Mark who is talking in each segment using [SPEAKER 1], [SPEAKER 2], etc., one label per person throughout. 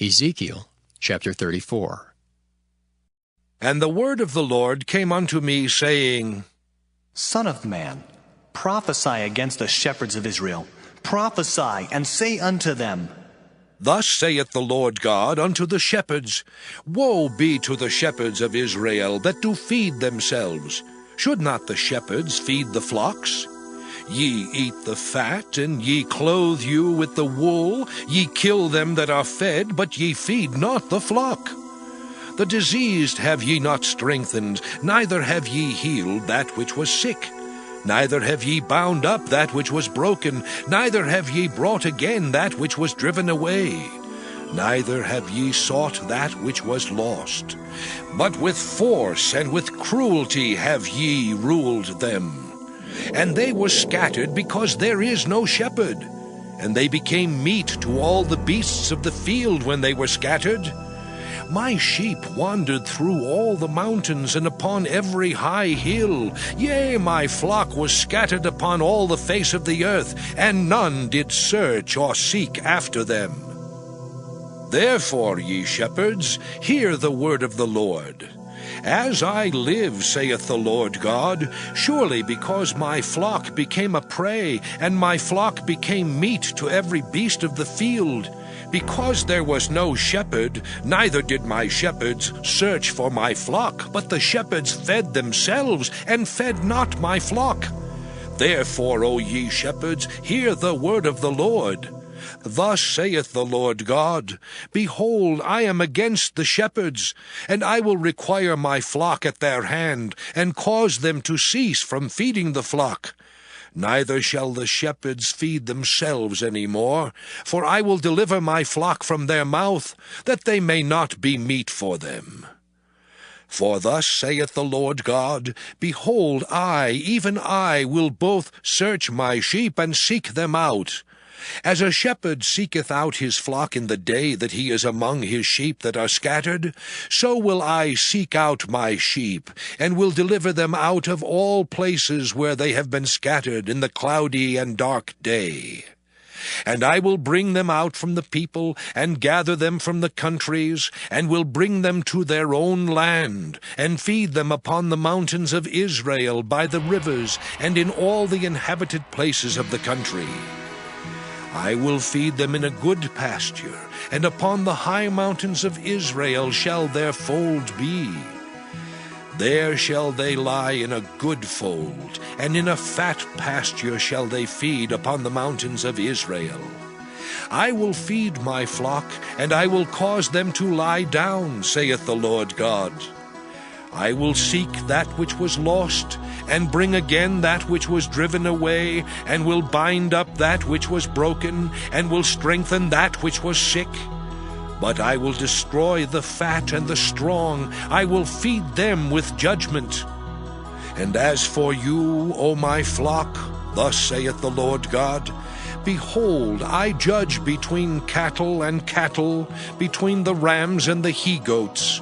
[SPEAKER 1] Ezekiel Chapter 34.
[SPEAKER 2] And the word of the Lord came unto me, saying,
[SPEAKER 3] Son of man, prophesy against the shepherds of Israel. Prophesy, and say unto them,
[SPEAKER 2] Thus saith the Lord God unto the shepherds, Woe be to the shepherds of Israel that do feed themselves. Should not the shepherds feed the flocks? Ye eat the fat, and ye clothe you with the wool. Ye kill them that are fed, but ye feed not the flock. The diseased have ye not strengthened, neither have ye healed that which was sick. Neither have ye bound up that which was broken, neither have ye brought again that which was driven away. Neither have ye sought that which was lost. But with force and with cruelty have ye ruled them. And they were scattered because there is no shepherd. And they became meat to all the beasts of the field when they were scattered. My sheep wandered through all the mountains and upon every high hill. Yea, my flock was scattered upon all the face of the earth, and none did search or seek after them. Therefore, ye shepherds, hear the word of the Lord. As I live, saith the Lord God, surely because my flock became a prey, and my flock became meat to every beast of the field, because there was no shepherd, neither did my shepherds search for my flock, but the shepherds fed themselves, and fed not my flock. Therefore, O ye shepherds, hear the word of the Lord. Thus saith the Lord God, Behold, I am against the shepherds, and I will require my flock at their hand, and cause them to cease from feeding the flock. Neither shall the shepherds feed themselves any more, for I will deliver my flock from their mouth, that they may not be meat for them. For thus saith the Lord God, Behold, I, even I, will both search my sheep and seek them out. As a shepherd seeketh out his flock in the day that he is among his sheep that are scattered, so will I seek out my sheep, and will deliver them out of all places where they have been scattered in the cloudy and dark day. And I will bring them out from the people, and gather them from the countries, and will bring them to their own land, and feed them upon the mountains of Israel, by the rivers, and in all the inhabited places of the country. I will feed them in a good pasture, and upon the high mountains of Israel shall their fold be. There shall they lie in a good fold, and in a fat pasture shall they feed upon the mountains of Israel. I will feed my flock, and I will cause them to lie down, saith the Lord God. I will seek that which was lost, and bring again that which was driven away, and will bind up that which was broken, and will strengthen that which was sick. But I will destroy the fat and the strong, I will feed them with judgment. And as for you, O my flock, thus saith the Lord God, Behold, I judge between cattle and cattle, between the rams and the he-goats.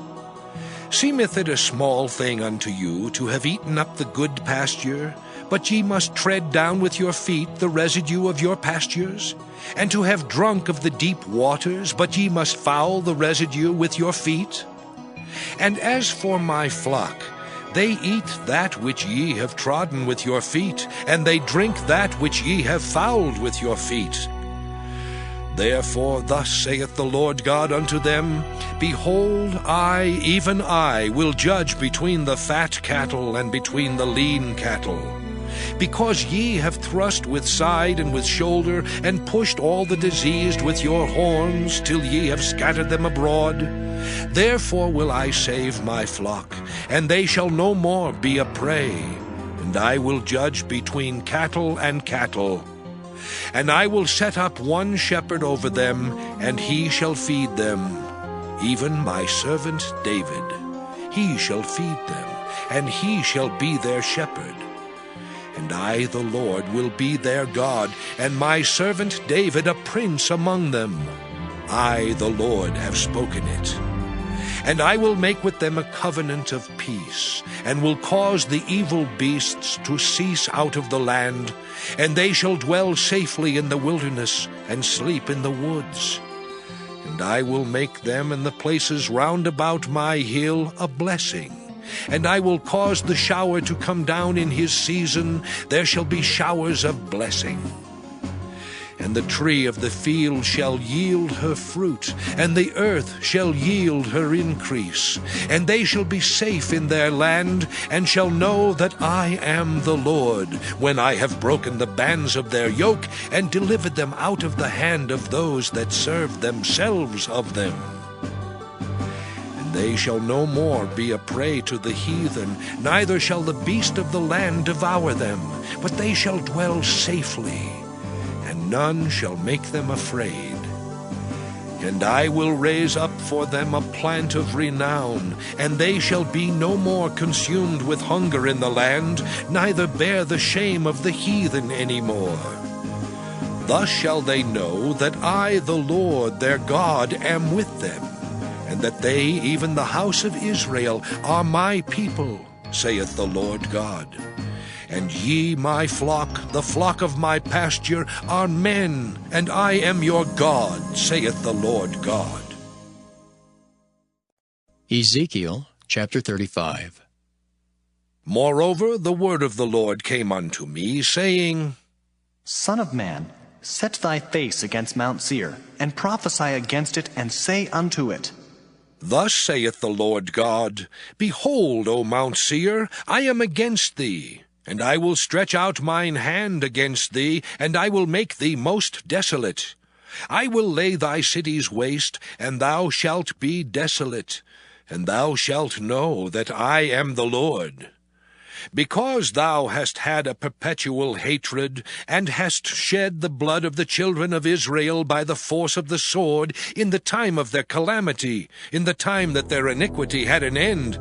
[SPEAKER 2] Seemeth it a small thing unto you to have eaten up the good pasture, but ye must tread down with your feet the residue of your pastures? And to have drunk of the deep waters, but ye must foul the residue with your feet? And as for my flock, they eat that which ye have trodden with your feet, and they drink that which ye have fouled with your feet. Therefore thus saith the Lord God unto them, Behold, I, even I, will judge between the fat cattle and between the lean cattle. Because ye have thrust with side and with shoulder, and pushed all the diseased with your horns, till ye have scattered them abroad. Therefore will I save my flock, and they shall no more be a prey. And I will judge between cattle and cattle. And I will set up one shepherd over them, and he shall feed them, even my servant David. He shall feed them, and he shall be their shepherd. And I, the Lord, will be their God, and my servant David a prince among them. I, the Lord, have spoken it. And I will make with them a covenant of peace, and will cause the evil beasts to cease out of the land, and they shall dwell safely in the wilderness, and sleep in the woods. And And I will make them and the places round about my hill a blessing. And I will cause the shower to come down in his season. There shall be showers of blessing. And the tree of the field shall yield her fruit, and the earth shall yield her increase. And they shall be safe in their land, and shall know that I am the Lord, when I have broken the bands of their yoke, and delivered them out of the hand of those that served themselves of them. And they shall no more be a prey to the heathen, neither shall the beast of the land devour them, but they shall dwell safely, and none shall make them afraid. And I will raise up for them a plant of renown, and they shall be no more consumed with hunger in the land, neither bear the shame of the heathen any more. Thus shall they know that I, the Lord their God, am with them, and that they, even the house of Israel, are my people, saith the Lord God. And ye, my flock, the flock of my pasture, are men, and I am your God, saith the Lord God.
[SPEAKER 1] Ezekiel Chapter 35.
[SPEAKER 2] Moreover, the word of the Lord came unto me, saying,
[SPEAKER 3] Son of man, set thy face against Mount Seir, and prophesy against it, and say unto it,
[SPEAKER 2] Thus saith the Lord God, Behold, O Mount Seir, I am against thee, and I will stretch out mine hand against thee, and I will make thee most desolate. I will lay thy cities waste, and thou shalt be desolate, and thou shalt know that I am the Lord. Because thou hast had a perpetual hatred, and hast shed the blood of the children of Israel by the force of the sword, in the time of their calamity, in the time that their iniquity had an end,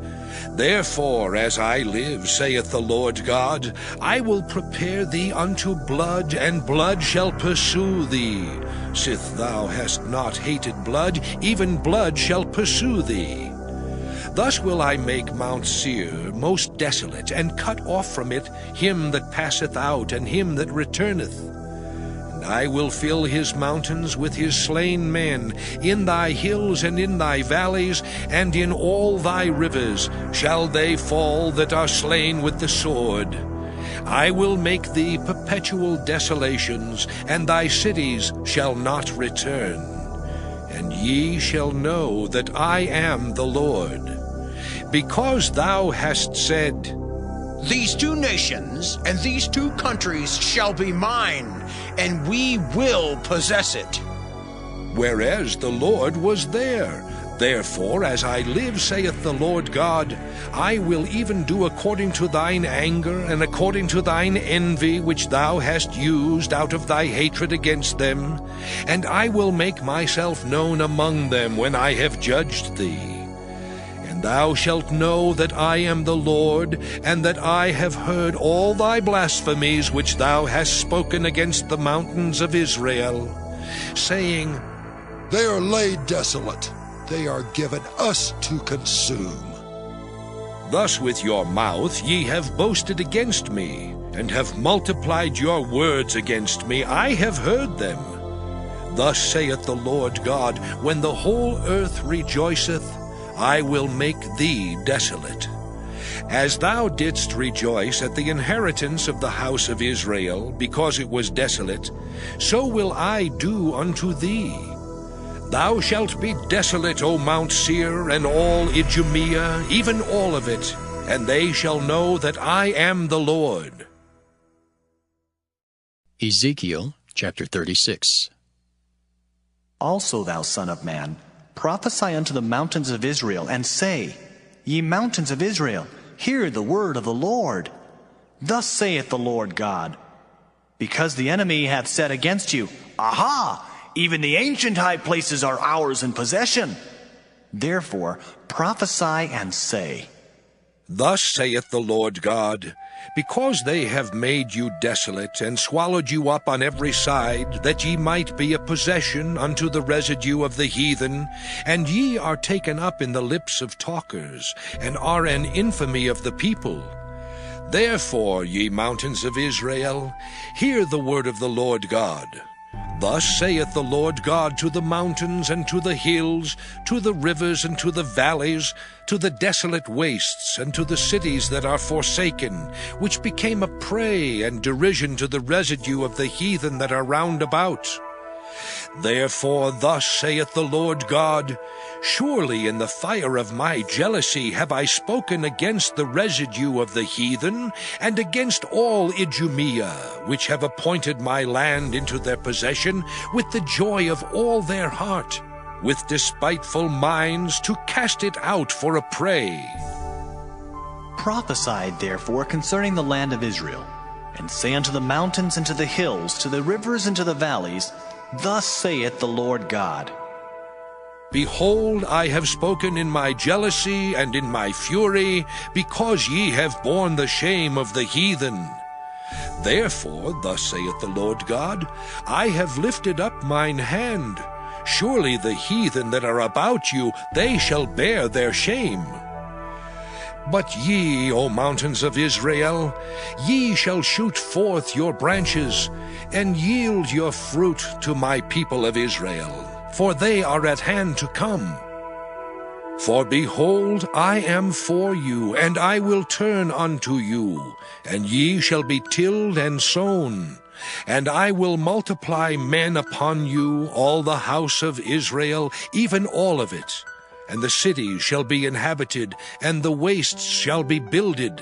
[SPEAKER 2] therefore, as I live, saith the Lord God, I will prepare thee unto blood, and blood shall pursue thee. Sith thou hast not hated blood, even blood shall pursue thee. Thus will I make Mount Seir most desolate, and cut off from it him that passeth out, and him that returneth. And I will fill his mountains with his slain men, in thy hills and in thy valleys, and in all thy rivers shall they fall that are slain with the sword. I will make thee perpetual desolations, and thy cities shall not return. And ye shall know that I am the Lord. Because thou hast said,
[SPEAKER 4] These two nations and these two countries shall be mine, and we will possess it.
[SPEAKER 2] Whereas the Lord was there. Therefore, as I live, saith the Lord God, I will even do according to thine anger, and according to thine envy, which thou hast used out of thy hatred against them, and I will make myself known among them when I have judged thee. And thou shalt know that I am the Lord, and that I have heard all thy blasphemies which thou hast spoken against the mountains of Israel, saying,
[SPEAKER 5] They are laid desolate. They are given us to consume.
[SPEAKER 2] Thus with your mouth ye have boasted against me, and have multiplied your words against me. I have heard them. Thus saith the Lord God, When the whole earth rejoiceth, I will make thee desolate. As thou didst rejoice at the inheritance of the house of Israel, because it was desolate, so will I do unto thee. Thou shalt be desolate, O Mount Seir, and all Idumea, even all of it, and they shall know that I am the Lord.
[SPEAKER 1] Ezekiel Chapter 36.
[SPEAKER 3] Also, thou son of man, prophesy unto the mountains of Israel, and say, Ye mountains of Israel, hear the word of the Lord. Thus saith the Lord God, Because the enemy hath said against you, Aha! Even the ancient high places are ours in possession. Therefore prophesy and say,
[SPEAKER 2] Thus saith the Lord God, Because they have made you desolate, and swallowed you up on every side, that ye might be a possession unto the residue of the heathen, and ye are taken up in the lips of talkers, and are an infamy of the people. Therefore, ye mountains of Israel, hear the word of the Lord God. Thus saith the Lord God to the mountains and to the hills, to the rivers and to the valleys, to the desolate wastes and to the cities that are forsaken, which became a prey and derision to the residue of the heathen that are round about. Therefore thus saith the Lord God, Surely in the fire of my jealousy have I spoken against the residue of the heathen, and against all Idumea, which have appointed my land into their possession, with the joy of all their heart, with despiteful minds to cast it out for a prey.
[SPEAKER 3] Prophesy therefore concerning the land of Israel, and say unto the mountains and to the hills, to the rivers and to the valleys, Thus saith the Lord God,
[SPEAKER 2] Behold, I have spoken in my jealousy and in my fury, because ye have borne the shame of the heathen. Therefore, thus saith the Lord God, I have lifted up mine hand. Surely the heathen that are about you, they shall bear their shame. But ye, O mountains of Israel, ye shall shoot forth your branches, and yield your fruit to my people of Israel, for they are at hand to come. For behold, I am for you, and I will turn unto you, and ye shall be tilled and sown. And I will multiply men upon you, all the house of Israel, even all of it. And the cities shall be inhabited, and the wastes shall be builded.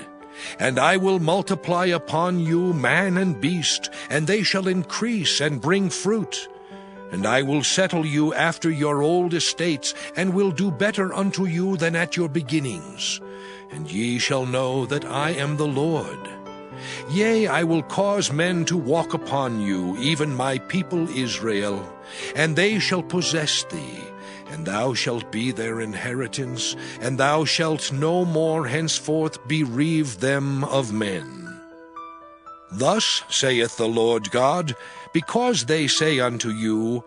[SPEAKER 2] And I will multiply upon you man and beast, and they shall increase and bring fruit. And I will settle you after your old estates, and will do better unto you than at your beginnings. And ye shall know that I am the Lord. Yea, I will cause men to walk upon you, even my people Israel, and they shall possess thee, and thou shalt be their inheritance, and thou shalt no more henceforth bereave them of men. Thus saith the Lord God, because they say unto you,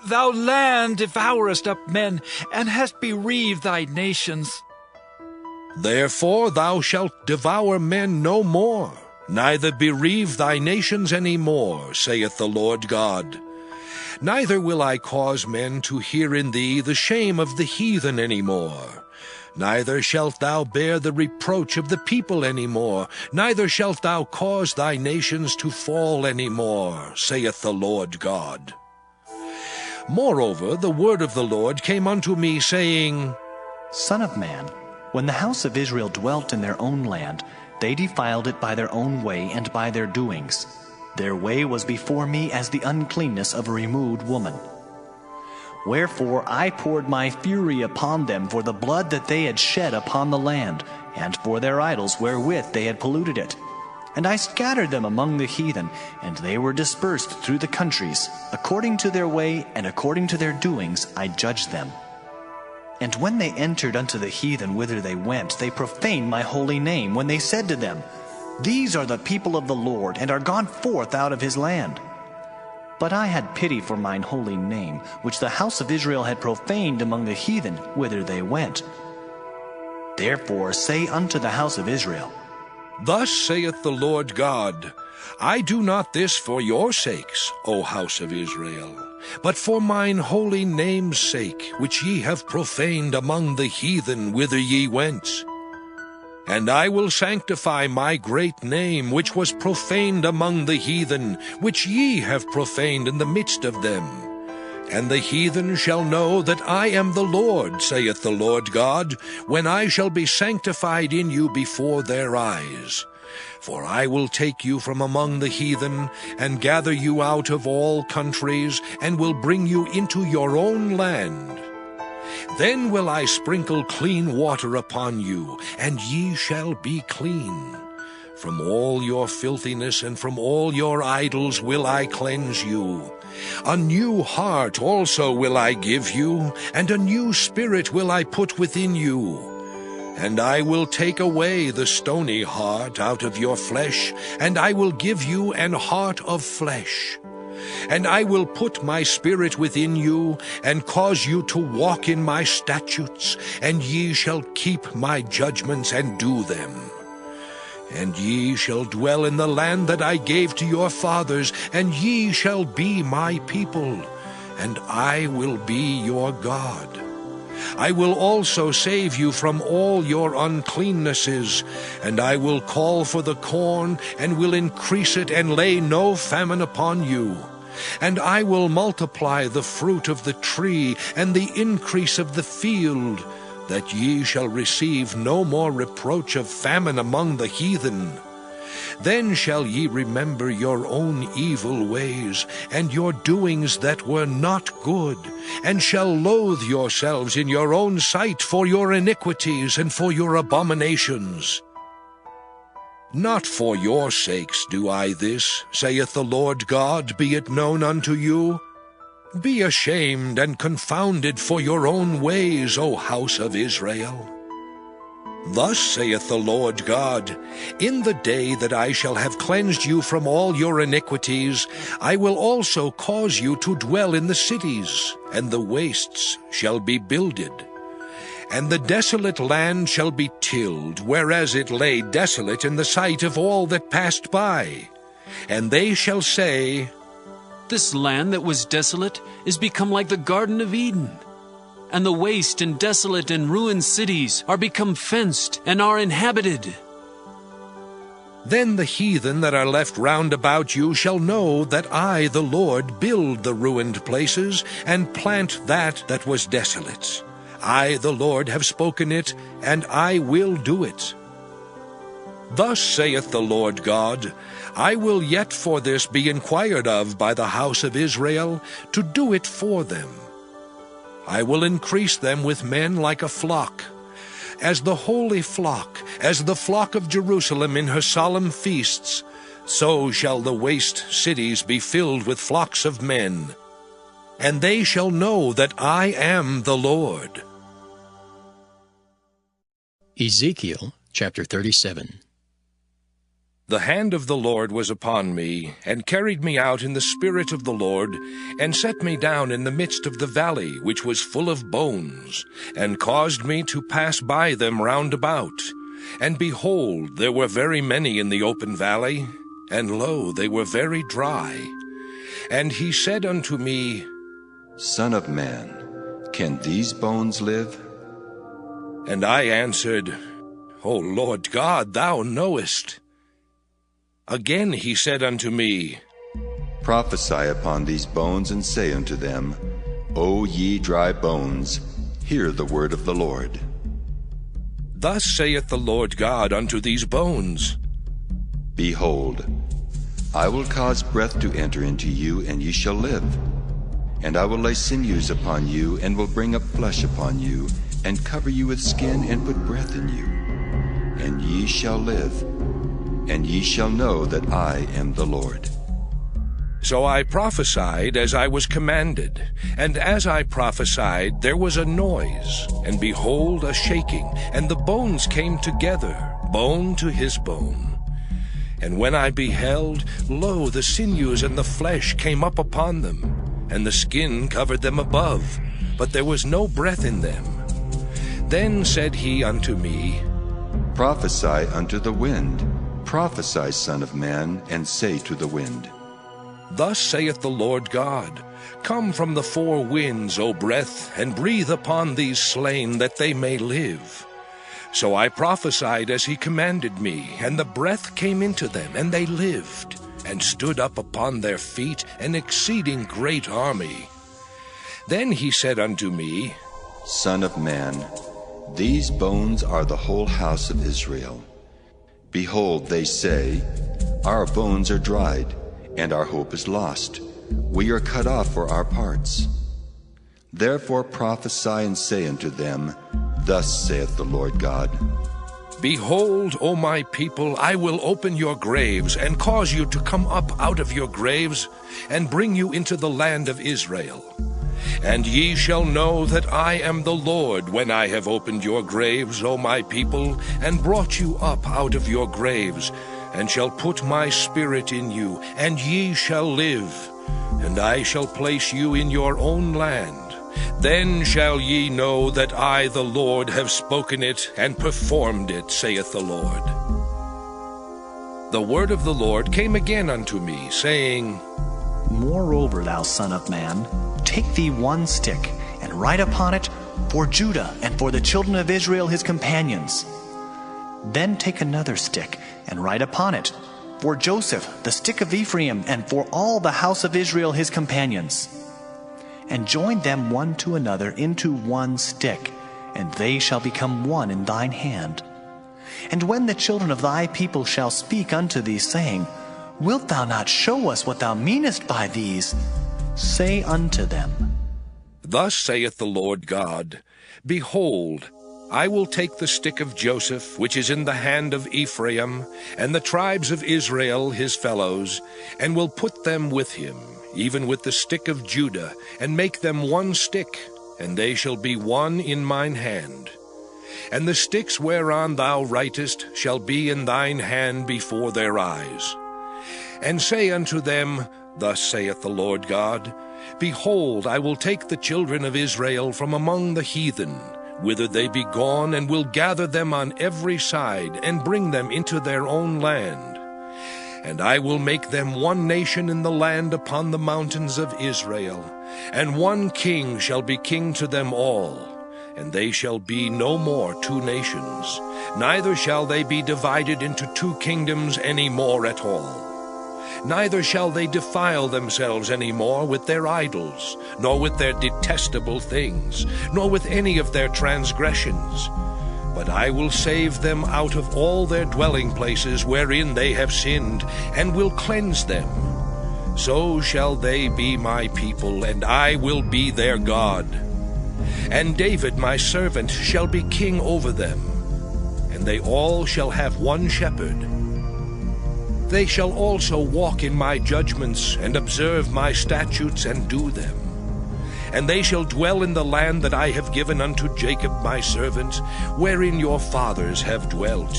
[SPEAKER 6] Thou land devourest up men, and hast bereaved thy nations.
[SPEAKER 2] Therefore thou shalt devour men no more, neither bereave thy nations any more, saith the Lord God. Neither will I cause men to hear in thee the shame of the heathen any more. Neither shalt thou bear the reproach of the people any more. Neither shalt thou cause thy nations to fall any more, saith the Lord God. Moreover, the word of the Lord came unto me, saying,
[SPEAKER 3] Son of man, when the house of Israel dwelt in their own land, they defiled it by their own way and by their doings. Their way was before me as the uncleanness of a removed woman. Wherefore I poured my fury upon them for the blood that they had shed upon the land, and for their idols wherewith they had polluted it. And I scattered them among the heathen, and they were dispersed through the countries. According to their way and according to their doings I judged them. And when they entered unto the heathen whither they went, they profaned my holy name, when they said to them, These are the people of the Lord, and are gone forth out of his land. But I had pity for mine holy name, which the house of Israel had profaned among the heathen whither they went. Therefore say unto the house of Israel,
[SPEAKER 2] Thus saith the Lord God, I do not this for your sakes, O house of Israel, but for mine holy name's sake, which ye have profaned among the heathen whither ye went. And I will sanctify my great name, which was profaned among the heathen, which ye have profaned in the midst of them. And the heathen shall know that I am the Lord, saith the Lord God, when I shall be sanctified in you before their eyes. For I will take you from among the heathen, and gather you out of all countries, and will bring you into your own land. Then will I sprinkle clean water upon you, and ye shall be clean. From all your filthiness and from all your idols will I cleanse you. A new heart also will I give you, and a new spirit will I put within you. And I will take away the stony heart out of your flesh, and I will give you an heart of flesh. And I will put my spirit within you, and cause you to walk in my statutes, and ye shall keep my judgments and do them. And ye shall dwell in the land that I gave to your fathers, and ye shall be my people, and I will be your God. I will also save you from all your uncleannesses, and I will call for the corn, and will increase it, and lay no famine upon you. And I will multiply the fruit of the tree, and the increase of the field, that ye shall receive no more reproach of famine among the heathen. Then shall ye remember your own evil ways, and your doings that were not good, and shall loathe yourselves in your own sight for your iniquities and for your abominations. Not for your sakes do I this, saith the Lord God, be it known unto you. Be ashamed and confounded for your own ways, O house of Israel. Thus saith the Lord God, in the day that I shall have cleansed you from all your iniquities, I will also cause you to dwell in the cities, and the wastes shall be builded. And the desolate land shall be tilled, whereas it lay desolate in the sight of all that passed by. And they shall say,
[SPEAKER 7] This land that was desolate is become like the Garden of Eden. And the waste and desolate and ruined cities are become fenced and are inhabited.
[SPEAKER 2] Then the heathen that are left round about you shall know that I, the Lord, build the ruined places, and plant that was desolate. I, the Lord, have spoken it, and I will do it. Thus saith the Lord God, I will yet for this be inquired of by the house of Israel, to do it for them. I will increase them with men like a flock, as the holy flock, as the flock of Jerusalem in her solemn feasts, so shall the waste cities be filled with flocks of men. And they shall know that I am the Lord.
[SPEAKER 1] Ezekiel chapter 37.
[SPEAKER 2] The hand of the Lord was upon me, and carried me out in the spirit of the Lord, and set me down in the midst of the valley, which was full of bones, and caused me to pass by them round about. And behold, there were very many in the open valley, and lo, they were very dry. And he said unto me,
[SPEAKER 8] Son of man, can these bones live?
[SPEAKER 2] And I answered, O Lord God, thou knowest. Again he said unto me,
[SPEAKER 8] Prophesy upon these bones, and say unto them, O ye dry bones, hear the word of the Lord.
[SPEAKER 2] Thus saith the Lord God unto these bones,
[SPEAKER 8] Behold, I will cause breath to enter into you, and ye shall live. And I will lay sinews upon you, and will bring up flesh upon you, and cover you with skin, and put breath in you. And ye shall live, and ye shall know that I am the Lord.
[SPEAKER 2] So I prophesied as I was commanded, and as I prophesied there was a noise, and behold, a shaking, and the bones came together, bone to his bone. And when I beheld, lo, the sinews and the flesh came up upon them, and the skin covered them above, but there was no breath in them. Then said he unto me,
[SPEAKER 8] Prophesy unto the wind. Prophesy, Son of man, and say to the wind,
[SPEAKER 2] Thus saith the Lord God, Come from the four winds, O breath, and breathe upon these slain, that they may live. So I prophesied as he commanded me, and the breath came into them, and they lived, and stood up upon their feet, an exceeding great army. Then he said unto me,
[SPEAKER 8] Son of man, these bones are the whole house of Israel. Behold, they say, Our bones are dried, and our hope is lost. We are cut off for our parts. Therefore prophesy and say unto them, Thus saith the Lord God,
[SPEAKER 2] Behold, O my people, I will open your graves, and cause you to come up out of your graves, and bring you into the land of Israel. And ye shall know that I am the Lord, when I have opened your graves, O my people, and brought you up out of your graves, and shall put my spirit in you, and ye shall live, and I shall place you in your own land. Then shall ye know that I, the Lord, have spoken it and performed it, saith the Lord. the word of the Lord came again unto me, saying,
[SPEAKER 3] Moreover, thou son of man, take thee one stick, and write upon it, For Judah and for the children of Israel his companions. Then take another stick, and write upon it, For Joseph, the stick of Ephraim, and for all the house of Israel his companions. And join them one to another into one stick, and they shall become one in thine hand. And when the children of thy people shall speak unto thee, saying, Wilt thou not show us what thou meanest by these? Say unto them,
[SPEAKER 2] Thus saith the Lord God, Behold, I will take the stick of Joseph, which is in the hand of Ephraim, and the tribes of Israel his fellows, and will put them with him, even with the stick of Judah, and make them one stick, and they shall be one in mine hand. And the sticks whereon thou writest shall be in thine hand before their eyes. And say unto them, Thus saith the Lord God, Behold, I will take the children of Israel from among the heathen, whither they be gone, and will gather them on every side, and bring them into their own land. And I will make them one nation in the land upon the mountains of Israel, and one king shall be king to them all. And they shall be no more two nations, neither shall they be divided into two kingdoms any more at all. Neither shall they defile themselves any more with their idols, nor with their detestable things, nor with any of their transgressions. But I will save them out of all their dwelling places wherein they have sinned, and will cleanse them. So shall they be my people, and I will be their God. And David my servant shall be king over them, and they all shall have one shepherd. They shall also walk in my judgments, and observe my statutes, and do them. And they shall dwell in the land that I have given unto Jacob my servant, wherein your fathers have dwelt.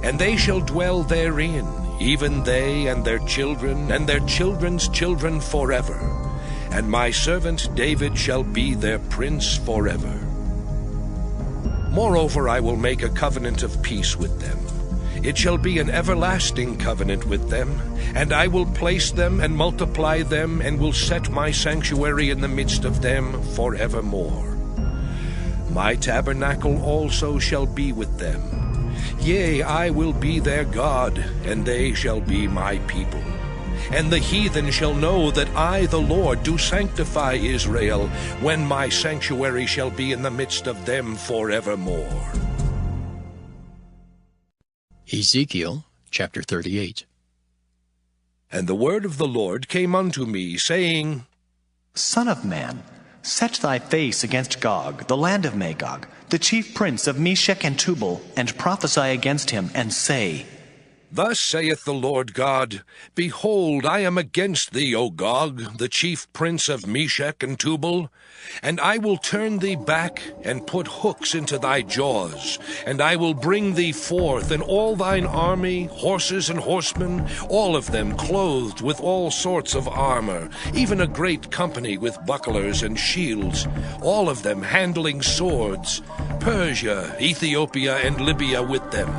[SPEAKER 2] And they shall dwell therein, even they and their children's children forever. And my servant David shall be their prince forever. Moreover, I will make a covenant of peace with them. It shall be an everlasting covenant with them, and I will place them and multiply them, and will set my sanctuary in the midst of them forevermore. My tabernacle also shall be with them. Yea, I will be their God, and they shall be my people. And the heathen shall know that I, the Lord, do sanctify Israel, when my sanctuary shall be in the midst of them forevermore.
[SPEAKER 1] Ezekiel Chapter 38.
[SPEAKER 2] And the word of the Lord came unto me, saying,
[SPEAKER 3] Son of man, set thy face against Gog, the land of Magog, the chief prince of Meshech and Tubal, and prophesy against him, and say,
[SPEAKER 2] Thus saith the Lord God, Behold, I am against thee, O Gog, the chief prince of Meshech and Tubal, and I will turn thee back, and put hooks into thy jaws, and I will bring thee forth, and all thine army, horses and horsemen, all of them clothed with all sorts of armor, even a great company with bucklers and shields, all of them handling swords, Persia, Ethiopia, and Libya with them,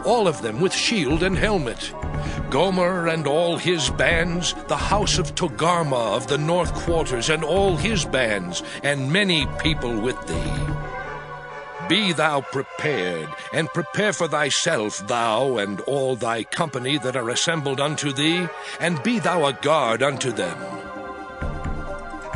[SPEAKER 2] all of them with shield and helmet. Gomer and all his bands, the house of Togarmah of the north quarters and all his bands, and many people with thee. Be thou prepared, and prepare for thyself, thou and all thy company that are assembled unto thee, and be thou a guard unto them.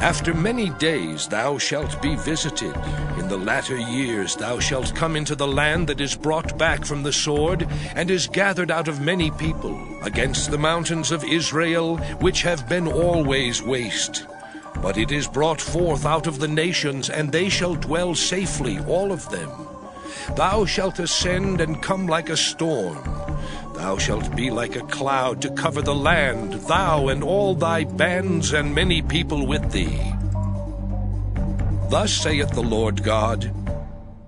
[SPEAKER 2] After many days thou shalt be visited. In the latter years thou shalt come into the land that is brought back from the sword, and is gathered out of many people, against the mountains of Israel, which have been always waste. But it is brought forth out of the nations, and they shall dwell safely, all of them. Thou shalt ascend and come like a storm. Thou shalt be like a cloud to cover the land, thou and all thy bands and many people with thee. Thus saith the Lord God,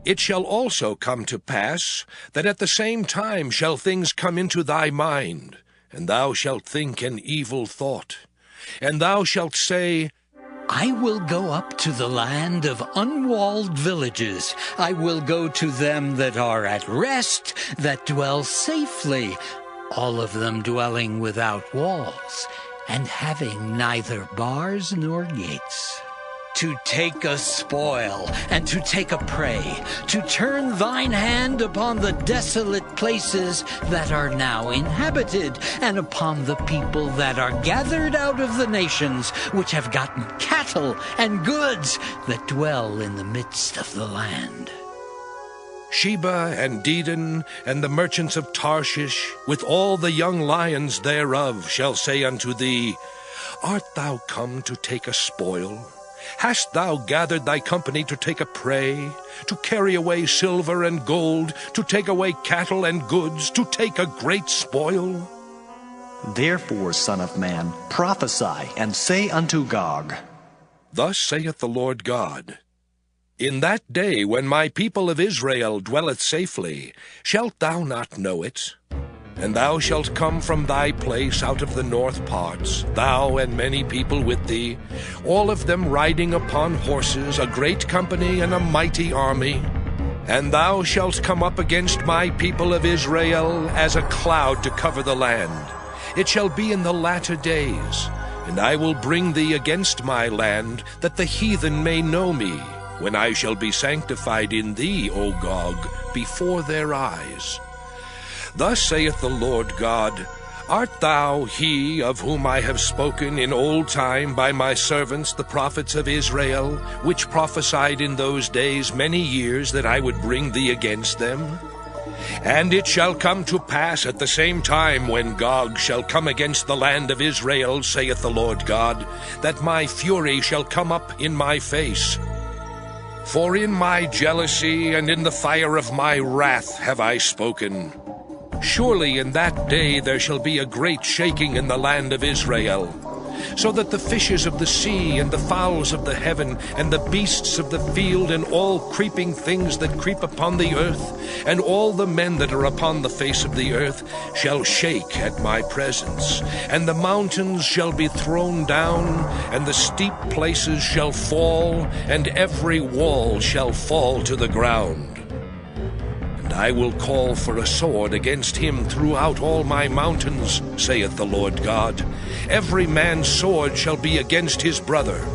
[SPEAKER 2] It shall also come to pass, that at the same time shall things come into thy mind, and thou shalt think an evil thought. And thou shalt say,
[SPEAKER 9] I will go up to the land of unwalled villages. I will go to them that are at rest, that dwell safely. all of them dwelling without walls, and having neither bars nor gates. To take a spoil, and to take a prey, to turn thine hand upon the desolate places that are now inhabited, and upon the people that are gathered out of the nations, which have gotten cattle and goods, that dwell in the midst of the land.
[SPEAKER 2] Sheba and Dedan, and the merchants of Tarshish, with all the young lions thereof, shall say unto thee, Art thou come to take a spoil? Hast thou gathered thy company to take a prey, to carry away silver and gold, to take away cattle and goods, to take a great spoil?
[SPEAKER 3] Therefore, Son of man, prophesy, and say unto Gog,
[SPEAKER 2] Thus saith the Lord God, In that day when my people of Israel dwelleth safely, shalt thou not know it? And thou shalt come from thy place out of the north parts, thou and many people with thee, all of them riding upon horses, a great company and a mighty army. And thou shalt come up against my people of Israel as a cloud to cover the land. It shall be in the latter days, and I will bring thee against my land, that the heathen may know me, when I shall be sanctified in thee, O Gog, before their eyes. Thus saith the Lord God, Art thou he of whom I have spoken in old time by my servants the prophets of Israel, which prophesied in those days many years that I would bring thee against them? And it shall come to pass at the same time when Gog shall come against the land of Israel, saith the Lord God, that my fury shall come up in my face. For in my jealousy and in the fire of my wrath have I spoken. Surely in that day there shall be a great shaking in the land of Israel, so that the fishes of the sea and the fowls of the heaven and the beasts of the field and all creeping things that creep upon the earth and all the men that are upon the face of the earth shall shake at my presence, and the mountains shall be thrown down, and the steep places shall fall, and every wall shall fall to the ground. I will call for a sword against him throughout all my mountains, saith the Lord God. Every man's sword shall be against his brother.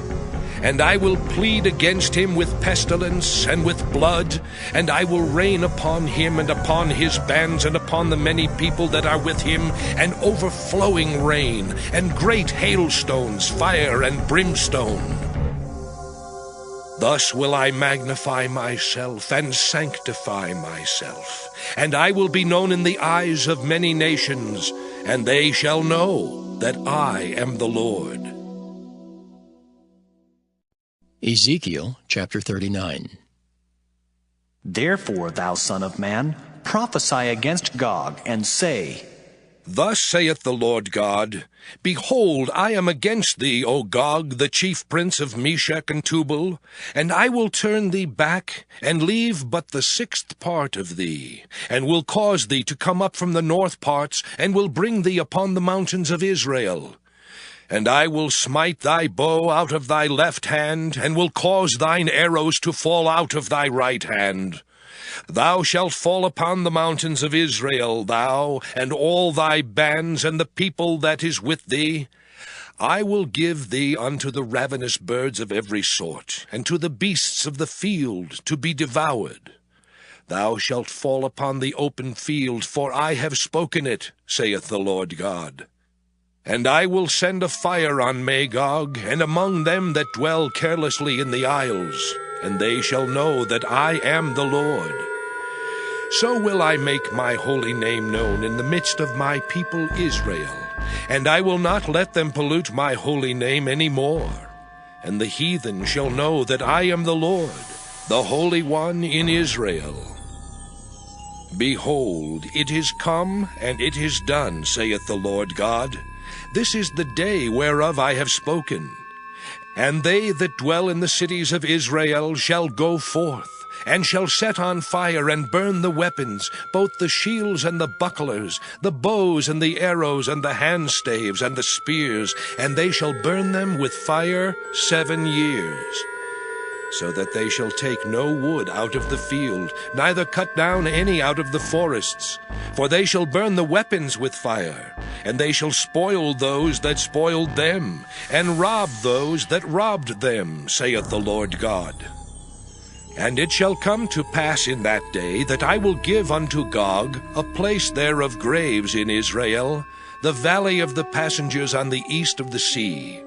[SPEAKER 2] And I will plead against him with pestilence and with blood, and I will rain upon him and upon his bands and upon the many people that are with him an overflowing rain, and great hailstones, fire and brimstone. Thus will I magnify myself and sanctify myself, and I will be known in the eyes of many nations, and they shall know that I am the Lord.
[SPEAKER 1] Ezekiel Chapter 39.
[SPEAKER 3] Therefore, thou son of man, prophesy against Gog, and say,
[SPEAKER 2] Thus saith the Lord God, Behold, I am against thee, O Gog, the chief prince of Meshech and Tubal, and I will turn thee back, and leave but the 6th part of thee, and will cause thee to come up from the north parts, and will bring thee upon the mountains of Israel. And I will smite thy bow out of thy left hand, and will cause thine arrows to fall out of thy right hand. Thou shalt fall upon the mountains of Israel, thou, and all thy bands, and the people that is with thee. I will give thee unto the ravenous birds of every sort, and to the beasts of the field to be devoured. Thou shalt fall upon the open field, for I have spoken it, saith the Lord God. And I will send a fire on Magog, and among them that dwell carelessly in the isles, and they shall know that I am the Lord. So will I make my holy name known in the midst of my people Israel, and I will not let them pollute my holy name any more. And the heathen shall know that I am the Lord, the Holy One in Israel. Behold, it is come, and it is done, saith the Lord God. This is the day whereof I have spoken. And they that dwell in the cities of Israel shall go forth, and shall set on fire and burn the weapons, both the shields and the bucklers, the bows and the arrows and the handstaves and the spears, and they shall burn them with fire 7 years. so that they shall take no wood out of the field, neither cut down any out of the forests. For they shall burn the weapons with fire, and they shall spoil those that spoiled them, and rob those that robbed them, saith the Lord God. And it shall come to pass in that day that I will give unto Gog a place there of graves in Israel, the valley of the passengers on the east of the sea.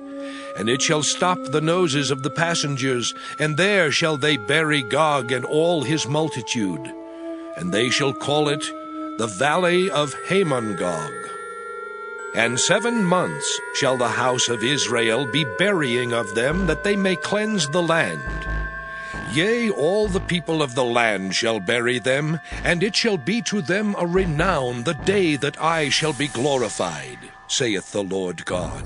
[SPEAKER 2] And it shall stop the noses of the passengers, and there shall they bury Gog and all his multitude. And they shall call it the valley of Hamon-Gog. And 7 months shall the house of Israel be burying of them, that they may cleanse the land. Yea, all the people of the land shall bury them, and it shall be to them a renown the day that I shall be glorified, saith the Lord God.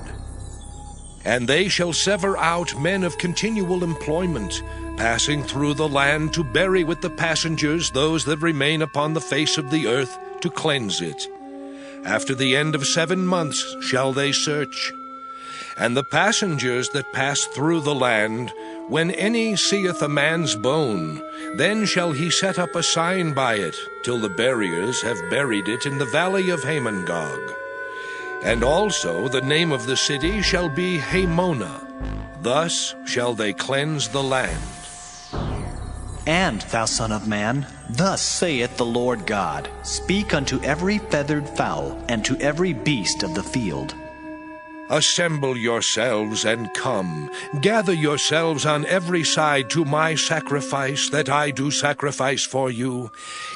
[SPEAKER 2] And they shall sever out men of continual employment, passing through the land to bury with the passengers those that remain upon the face of the earth, to cleanse it. After the end of 7 months shall they search. And the passengers that pass through the land, when any seeth a man's bone, then shall he set up a sign by it, till the buriers have buried it in the valley of Hamon-Gog. And also the name of the city shall be Hamona. Thus shall they cleanse the land.
[SPEAKER 3] And, thou son of man, thus saith the Lord God, speak unto every feathered fowl, and to every beast of the field.
[SPEAKER 2] Assemble yourselves and come, gather yourselves on every side to my sacrifice that I do sacrifice for you,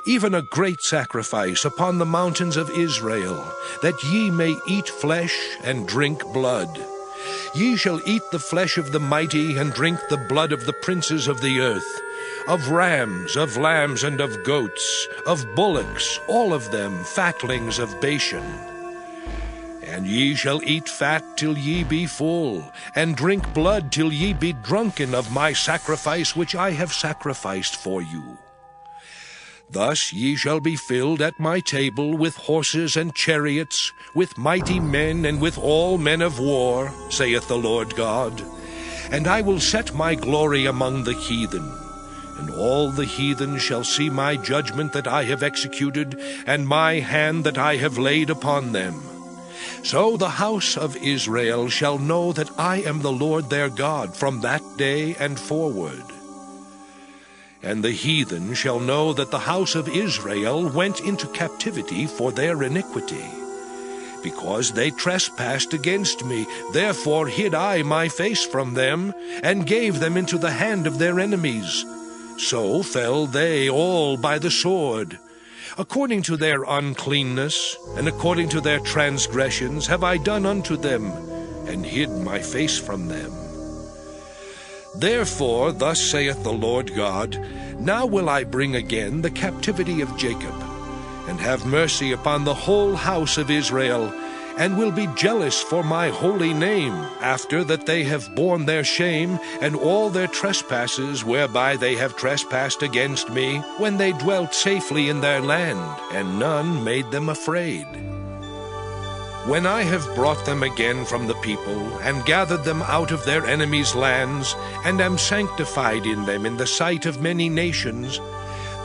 [SPEAKER 2] even a great sacrifice upon the mountains of Israel, that ye may eat flesh and drink blood. Ye shall eat the flesh of the mighty, and drink the blood of the princes of the earth, of rams, of lambs, and of goats, of bullocks, all of them fatlings of Bashan. And ye shall eat fat till ye be full, and drink blood till ye be drunken of my sacrifice which I have sacrificed for you. Thus ye shall be filled at my table with horses and chariots, with mighty men, and with all men of war, saith the Lord God. And I will set my glory among the heathen. And all the heathen shall see my judgment that I have executed, and my hand that I have laid upon them. So the house of Israel shall know that I am the Lord their God from that day and forward. And the heathen shall know that the house of Israel went into captivity for their iniquity. Because they trespassed against me, therefore hid I my face from them, and gave them into the hand of their enemies. So fell they all by the sword. According to their uncleanness, and according to their transgressions, have I done unto them, and hid my face from them. Therefore, thus saith the Lord God, now will I bring again the captivity of Jacob, and have mercy upon the whole house of Israel, and will be jealous for my holy name, after that they have borne their shame, and all their trespasses whereby they have trespassed against me, when they dwelt safely in their land, and none made them afraid. When I have brought them again from the people, and gathered them out of their enemies' lands, and am sanctified in them in the sight of many nations,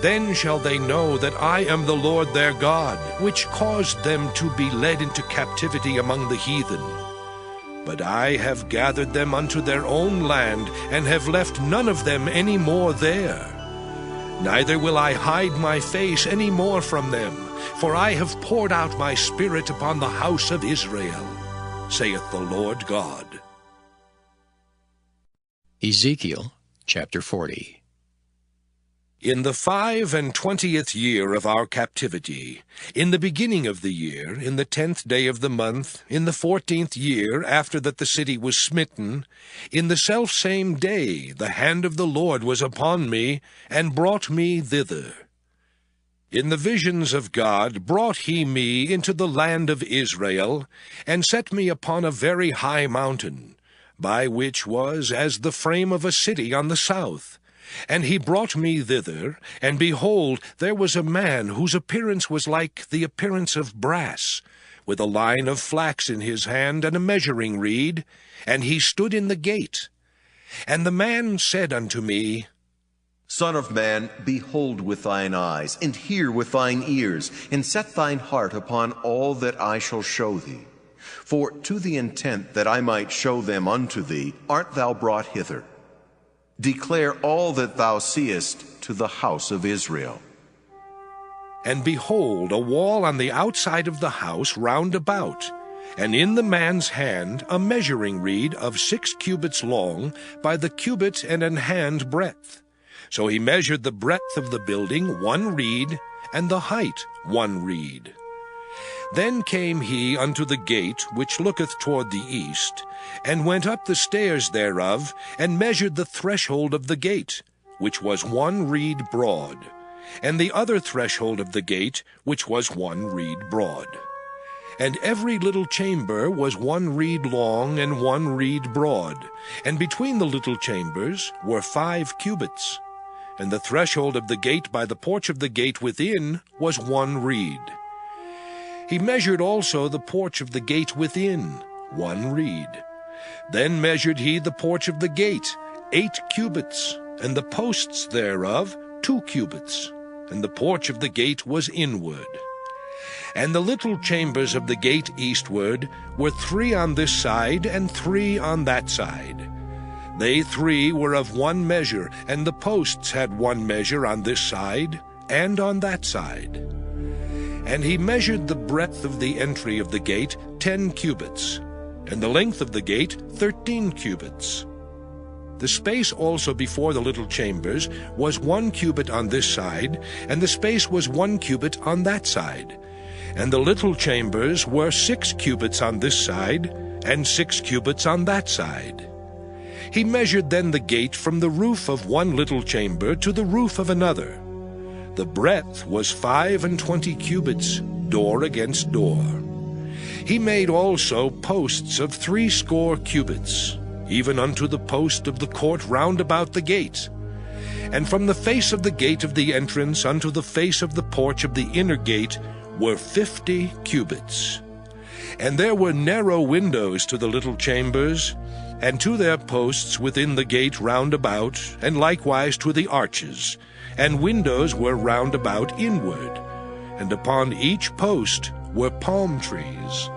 [SPEAKER 2] then shall they know that I am the Lord their God, which caused them to be led into captivity among the heathen. But I have gathered them unto their own land, and have left none of them any more there. Neither will I hide my face any more from them, for I have poured out my spirit upon the house of Israel, saith the Lord God.
[SPEAKER 1] Ezekiel Chapter 40.
[SPEAKER 2] In the 25th year of our captivity, in the beginning of the year, in the 10th day of the month, in the 14th year after that the city was smitten, in the selfsame day the hand of the Lord was upon me, and brought me thither. In the visions of God brought he me into the land of Israel, and set me upon a very high mountain, by which was as the frame of a city on the south. And he brought me thither, and behold, there was a man whose appearance was like the appearance of brass, with a line of flax in his hand and a measuring reed, and he stood in the gate. And the man said unto me,
[SPEAKER 10] Son of man, behold with thine eyes, and hear with thine ears, and set thine heart upon all that I shall show thee. For to the intent that I might show them unto thee art thou brought hither. Declare all that thou seest to the house of Israel.
[SPEAKER 2] And behold, a wall on the outside of the house round about, and in the man's hand a measuring reed of 6 cubits long by the cubit and an hand breadth. So he measured the breadth of the building 1 reed, and the height 1 reed. Then came he unto the gate which looketh toward the east, and went up the stairs thereof, and measured the threshold of the gate, which was 1 reed broad, and the other threshold of the gate, which was 1 reed broad. And every little chamber was 1 reed long and 1 reed broad, and between the little chambers were 5 cubits. And the threshold of the gate by the porch of the gate within was 1 reed. He measured also the porch of the gate within, 1 reed. Then measured he the porch of the gate, 8 cubits, and the posts thereof 2 cubits, and the porch of the gate was inward. And the little chambers of the gate eastward were 3 on this side and 3 on that side. They 3 were of 1 measure, and the posts had 1 measure on this side and on that side. And he measured the breadth of the entry of the gate 10 cubits, and the length of the gate 13 cubits. The space also before the little chambers was 1 cubit on this side, and the space was 1 cubit on that side. And the little chambers were 6 cubits on this side, and 6 cubits on that side. He measured then the gate from the roof of 1 little chamber to the roof of another. The breadth was 25 cubits, door against door. He made also posts of 60 cubits, even unto the post of the court round about the gate. And from the face of the gate of the entrance unto the face of the porch of the inner gate were 50 cubits. And there were narrow windows to the little chambers, and to their posts within the gate round about, and likewise to the arches, and windows were round about inward, and upon each post were palm trees.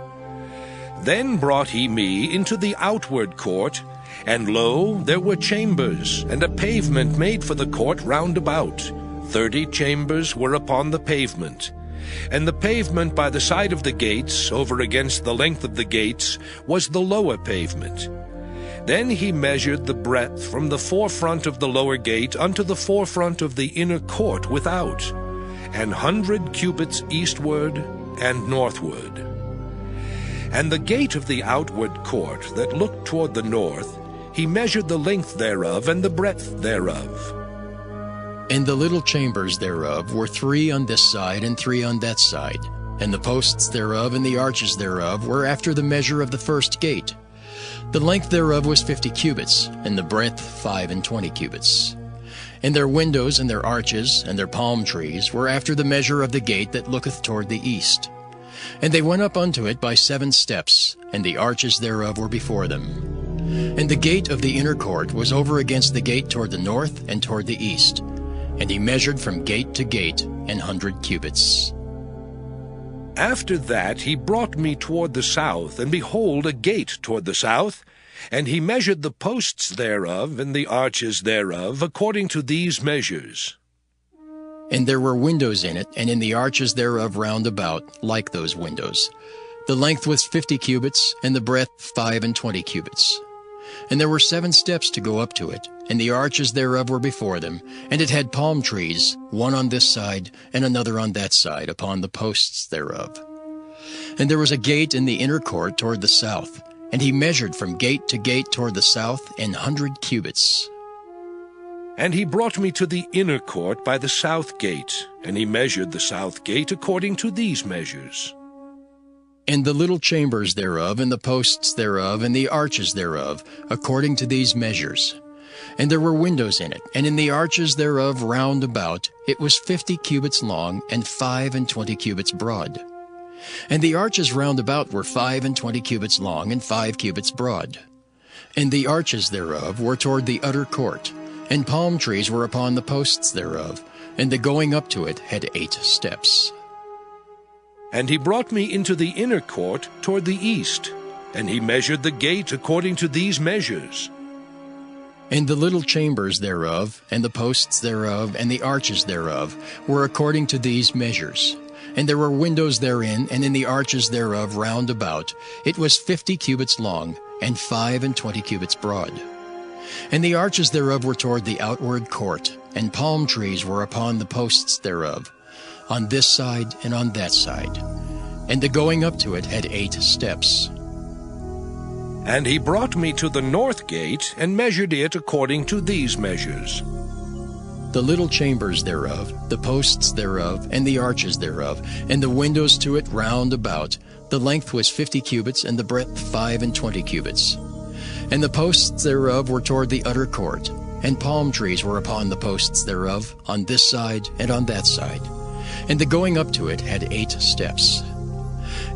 [SPEAKER 2] Then brought he me into the outward court, and lo, there were chambers, and a pavement made for the court round about. 30 chambers were upon the pavement. And the pavement by the side of the gates, over against the length of the gates, was the lower pavement. Then he measured the breadth from the forefront of the lower gate unto the forefront of the inner court without, 100 cubits eastward and northward. And the gate of the outward court that looked toward the north, he measured the length thereof and the breadth thereof.
[SPEAKER 1] And the little chambers thereof were 3 on this side and 3 on that side, and the posts thereof and the arches thereof were after the measure of the first gate. The length thereof was 50 cubits, and the breadth 25 cubits. And their windows and their arches and their palm trees were after the measure of the gate that looketh toward the east. And they went up unto it by 7 steps, and the arches thereof were before them. And the gate of the inner court was over against the gate toward the north and toward the east. And he measured from gate to gate 100 cubits.
[SPEAKER 2] After that he brought me toward the south, and behold, a gate toward the south. And he measured the posts thereof and the arches thereof according to these measures.
[SPEAKER 1] And there were windows in it, and in the arches thereof round about, like those windows. The length was 50 cubits, and the breadth 25 cubits. And there were 7 steps to go up to it, and the arches thereof were before them, and it had palm trees, one on this side, and another on that side, upon the posts thereof. And there was a gate in the inner court toward the south, and he measured from gate to gate toward the south 100 cubits.
[SPEAKER 2] And he brought me to the inner court by the south gate, and he measured the south gate according to these measures.
[SPEAKER 1] And the little chambers thereof, and the posts thereof, and the arches thereof, according to these measures. And there were windows in it, and in the arches thereof round about, it was 50 cubits long, and 25 cubits broad. And the arches round about were 25 cubits long, and 5 cubits broad. And the arches thereof were toward the utter court, and palm trees were upon the posts thereof, and the going up to it had 8 steps.
[SPEAKER 2] And he brought me into the inner court toward the east, and he measured the gate according to these measures.
[SPEAKER 1] And the little chambers thereof, and the posts thereof, and the arches thereof, were according to these measures. And there were windows therein, and in the arches thereof round about. It was 50 cubits long, and 25 cubits broad. And the arches thereof were toward the outward court, and palm trees were upon the posts thereof, on this side and on that side. And the going up to it had 8 steps.
[SPEAKER 2] And he brought me to the north gate, and measured it according to these measures.
[SPEAKER 1] The little chambers thereof, the posts thereof, and the arches thereof, and the windows to it round about, the length was 50 cubits, and the breadth 25 cubits. And the posts thereof were toward the utter court, and palm trees were upon the posts thereof, on this side and on that side. And the going up to it had 8 steps.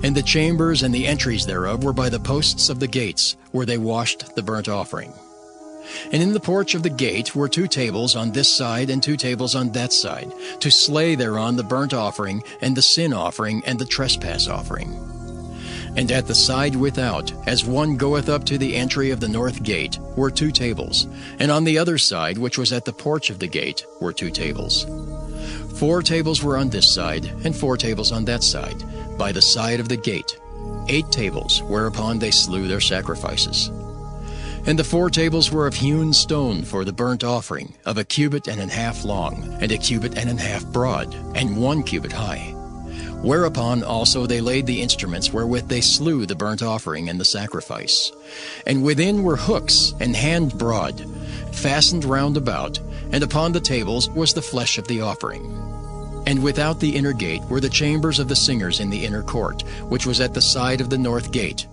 [SPEAKER 1] And the chambers and the entries thereof were by the posts of the gates, where they washed the burnt offering. And in the porch of the gate were 2 tables on this side and 2 tables on that side, to slay thereon the burnt offering, and the sin offering, and the trespass offering. And at the side without, as one goeth up to the entry of the north gate, were 2 tables, and on the other side, which was at the porch of the gate, were 2 tables. 4 tables were on this side, and 4 tables on that side, by the side of the gate, 8 tables, whereupon they slew their sacrifices. And the 4 tables were of hewn stone for the burnt offering, of 1.5 cubits long, and 1.5 cubits broad, and 1 cubit high. Whereupon also they laid the instruments wherewith they slew the burnt offering and the sacrifice. And within were hooks, and hand broad, fastened round about, and upon the tables was the flesh of the offering. And without the inner gate were the chambers of the singers in the inner court, which was at the side of the north gate.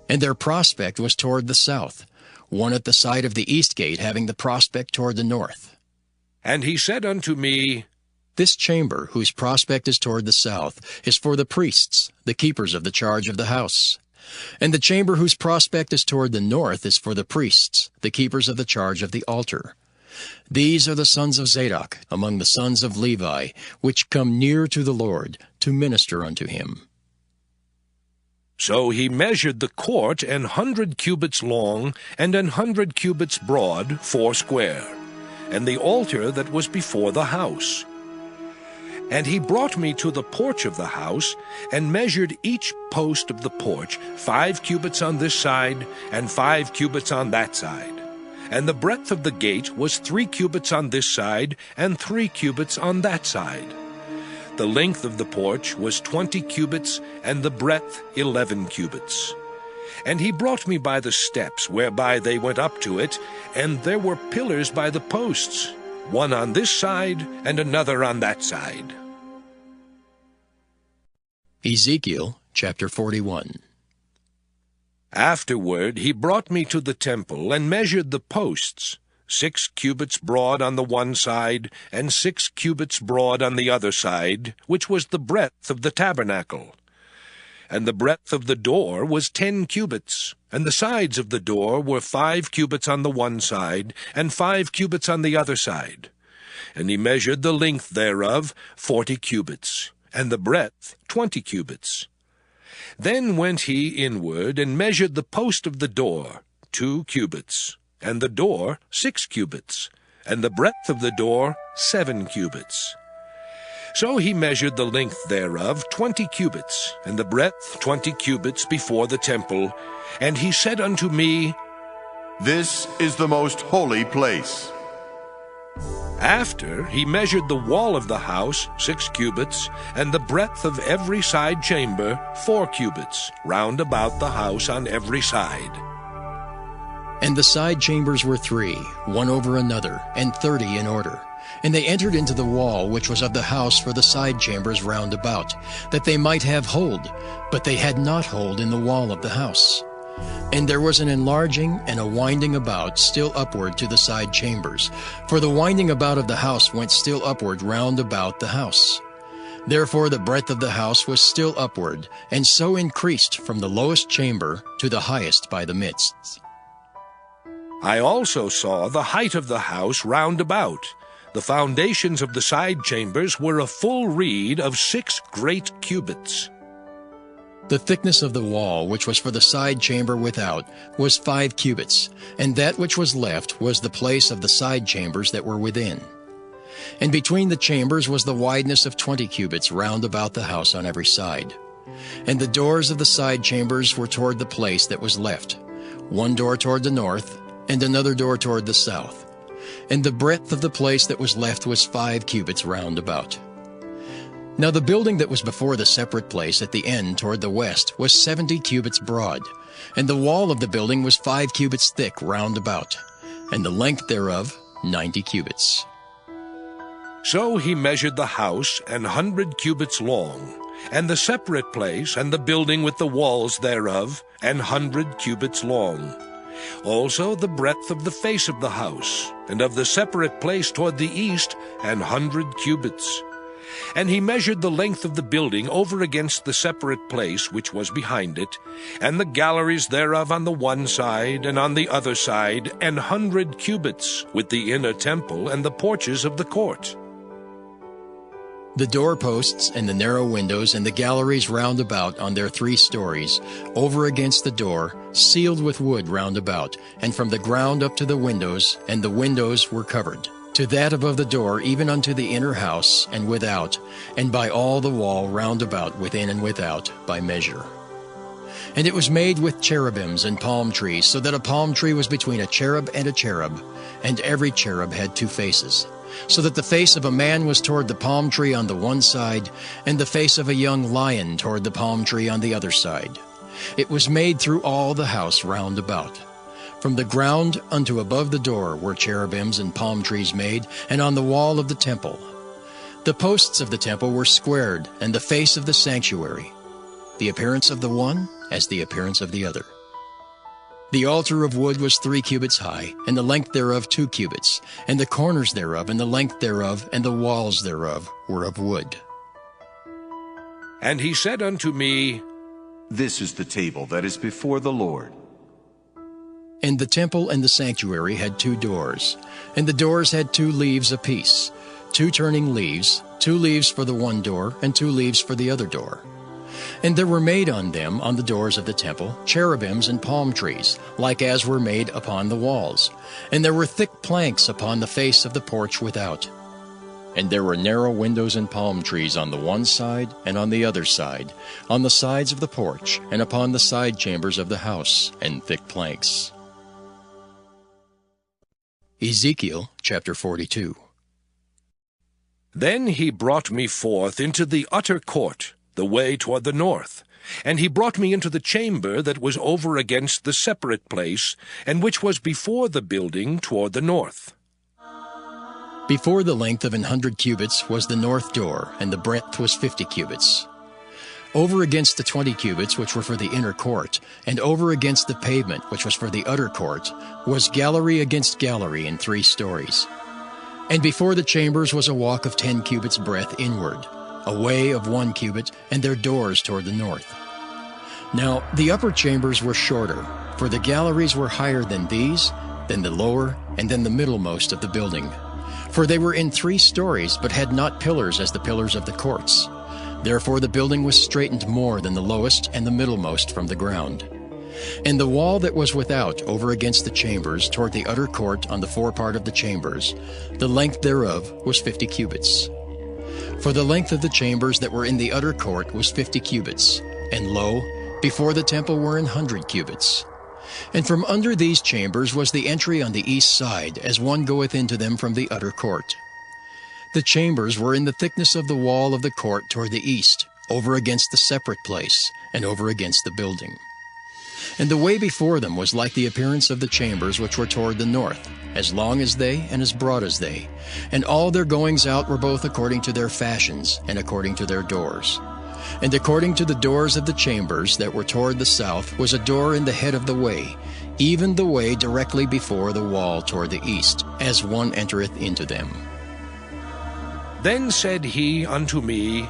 [SPEAKER 1] And their prospect was toward the south, one at the side of the east gate having the prospect toward the north.
[SPEAKER 2] And he said unto me,
[SPEAKER 1] This chamber, whose prospect is toward the south, is for the priests, the keepers of the charge of the house. And the chamber whose prospect is toward the north is for the priests, the keepers of the charge of the altar. These are the sons of Zadok, among the sons of Levi, which come near to the Lord, to minister unto him.
[SPEAKER 2] So he measured the court 100 cubits long, and 100 cubits broad, foursquare, and the altar that was before the house. And he brought me to the porch of the house, and measured each post of the porch 5 cubits on this side, and 5 cubits on that side. And the breadth of the gate was 3 cubits on this side, and 3 cubits on that side. The length of the porch was 20 cubits, and the breadth 11 cubits. And he brought me by the steps whereby they went up to it, and there were pillars by the posts, one on this side, and another on that side.
[SPEAKER 1] Ezekiel Chapter 41.
[SPEAKER 2] Afterward he brought me to the temple, and measured the posts, 6 cubits broad on the one side, and 6 cubits broad on the other side, which was the breadth of the tabernacle. And the breadth of the door was 10 cubits, and the sides of the door were 5 cubits on the one side, and 5 cubits on the other side. And he measured the length thereof 40 cubits, and the breadth 20 cubits. Then went he inward, and measured the post of the door 2 cubits, and the door 6 cubits, and the breadth of the door 7 cubits. So he measured the length thereof 20 cubits, and the breadth 20 cubits before the temple. And he said unto me,
[SPEAKER 11] This is the most holy place.
[SPEAKER 2] After he measured the wall of the house 6 cubits, and the breadth of every side chamber 4 cubits, round about the house on every side.
[SPEAKER 1] And the side chambers were 3, one over another, and 30 in order. And they entered into the wall which was of the house for the side chambers round about, that they might have hold, but they had not hold in the wall of the house. And there was an enlarging and a winding about still upward to the side chambers, for the winding about of the house went still upward round about the house. Therefore the breadth of the house was still upward, and so increased from the lowest chamber to the highest by the midst.
[SPEAKER 2] I also saw the height of the house round about. The foundations of the side chambers were a full reed of 6 great cubits.
[SPEAKER 1] The thickness of the wall which was for the side chamber without was 5 cubits, and that which was left was the place of the side chambers that were within. And between the chambers was the wideness of 20 cubits round about the house on every side. And the doors of the side chambers were toward the place that was left, one door toward the north, and another door toward the south. And the breadth of the place that was left was 5 cubits round about. Now the building that was before the separate place at the end toward the west was 70 cubits broad, and the wall of the building was 5 cubits thick round about, and the length thereof 90 cubits.
[SPEAKER 2] So he measured the house 100 cubits long, and the separate place and the building with the walls thereof 100 cubits long. Also the breadth of the face of the house, and of the separate place toward the east 100 cubits. And he measured the length of the building over against the separate place which was behind it, and the galleries thereof on the one side, and on the other side 100 cubits, with the inner temple and the porches of the court.
[SPEAKER 1] The doorposts and the narrow windows and the galleries round about on their 3 stories, over against the door, sealed with wood round about, and from the ground up to the windows, and the windows were covered, to that above the door, even unto the inner house, and without, and by all the wall round about within and without, by measure. And it was made with cherubims and palm trees, so that a palm tree was between a cherub, and every cherub had 2 faces. So that the face of a man was toward the palm tree on the one side, and the face of a young lion toward the palm tree on the other side. It was made through all the house round about. From the ground unto above the door were cherubims and palm trees made, and on the wall of the temple. The posts of the temple were squared, and the face of the sanctuary, the appearance of the one as the appearance of the other. The altar of wood was 3 cubits high, and the length thereof 2 cubits, and the corners thereof, and the length thereof, and the walls thereof were of wood.
[SPEAKER 2] And he said unto me,
[SPEAKER 11] This is the table that is before the Lord.
[SPEAKER 1] And the temple and the sanctuary had 2 doors, and the doors had 2 leaves apiece, 2 turning leaves, 2 leaves for the one door, and 2 leaves for the other door. And there were made on them, on the doors of the temple, cherubims and palm trees, like as were made upon the walls. And there were thick planks upon the face of the porch without. And there were narrow windows and palm trees on the one side and on the other side, on the sides of the porch, and upon the side chambers of the house, and thick planks. Ezekiel Chapter 42.
[SPEAKER 2] Then he brought me forth into the utter court, the way toward the north. And he brought me into the chamber that was over against the separate place, and which was before the building toward the north.
[SPEAKER 1] Before the length of 100 cubits was the north door, and the breadth was 50 cubits. Over against the 20 cubits which were for the inner court, and over against the pavement which was for the utter court, was gallery against gallery in 3 stories. And before the chambers was a walk of 10 cubits breadth inward, a way of 1 cubit, and their doors toward the north. Now the upper chambers were shorter, for the galleries were higher than these, then the lower, and then the middlemost of the building. For they were in 3 stories, but had not pillars as the pillars of the courts. Therefore the building was straitened more than the lowest and the middlemost from the ground. And the wall that was without, over against the chambers, toward the utter court on the forepart of the chambers, the length thereof was 50 cubits. For the length of the chambers that were in the utter court was 50 cubits, and lo, before the temple were 100 cubits. And from under these chambers was the entry on the east side, as one goeth into them from the utter court. The chambers were in the thickness of the wall of the court toward the east, over against the separate place, and over against the building. And the way before them was like the appearance of the chambers which were toward the north, as long as they, and as broad as they. And all their goings out were both according to their fashions, and according to their doors. And according to the doors of the chambers that were toward the south was a door in the head of the way, even the way directly before the wall toward the east, as one entereth into them.
[SPEAKER 2] Then said he unto me,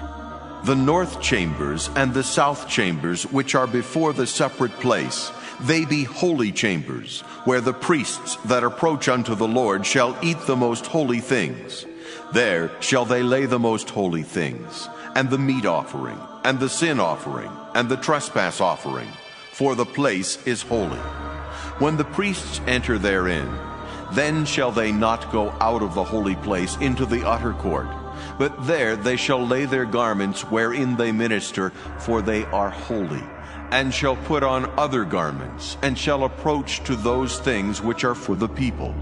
[SPEAKER 11] The north chambers and the south chambers which are before the separate place, They be holy chambers, where the priests that approach unto the Lord shall eat the most holy things. There shall they lay the most holy things, and the meat offering, and the sin offering, and the trespass offering, for the place is holy. When the priests enter therein, then shall they not go out of the holy place into the utter court, but there they shall lay their garments wherein they minister, for they are holy, and shall put on other garments, and shall approach to those things which are for the people.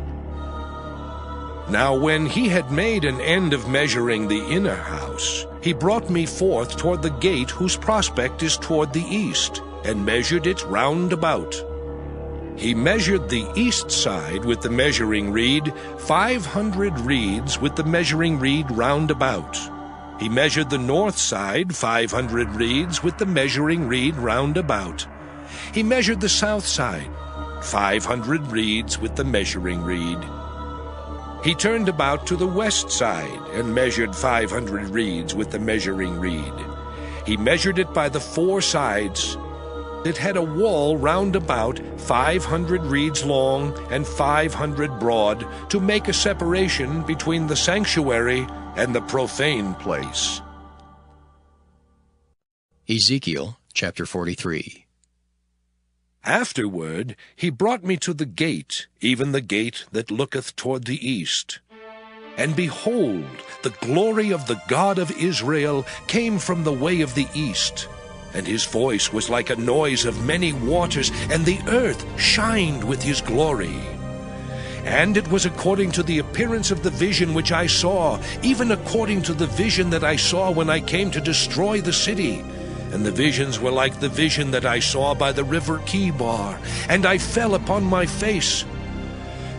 [SPEAKER 2] Now when he had made an end of measuring the inner house, he brought me forth toward the gate whose prospect is toward the east, and measured it round about. He measured the east side with the measuring reed, 500 reeds with the measuring reed round about. He measured the north side, 500 reeds with the measuring reed round about. He measured the south side, 500 reeds with the measuring reed. He turned about to the west side and measured 500 reeds with the measuring reed. He measured it by the four sides. It had a wall round about 500 reeds long and 500 broad, to make a separation between the sanctuary and the profane place.
[SPEAKER 1] Ezekiel Chapter 43.
[SPEAKER 2] Afterward he brought me to the gate, even the gate that looketh toward the east. And behold, the glory of the God of Israel came from the way of the east. And his voice was like a noise of many waters, and the earth shined with his glory. And it was according to the appearance of the vision which I saw, even according to the vision that I saw when I came to destroy the city. And the visions were like the vision that I saw by the river Kibar, and I fell upon my face.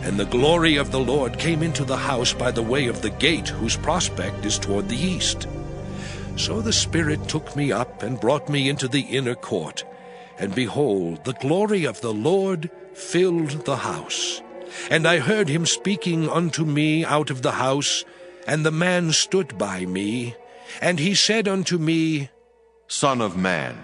[SPEAKER 2] And the glory of the Lord came into the house by the way of the gate whose prospect is toward the east. So the Spirit took me up and brought me into the inner court. And behold, the glory of the Lord filled the house. And I heard him speaking unto me out of the house, and the man stood by me. And he said unto me,
[SPEAKER 11] Son of man,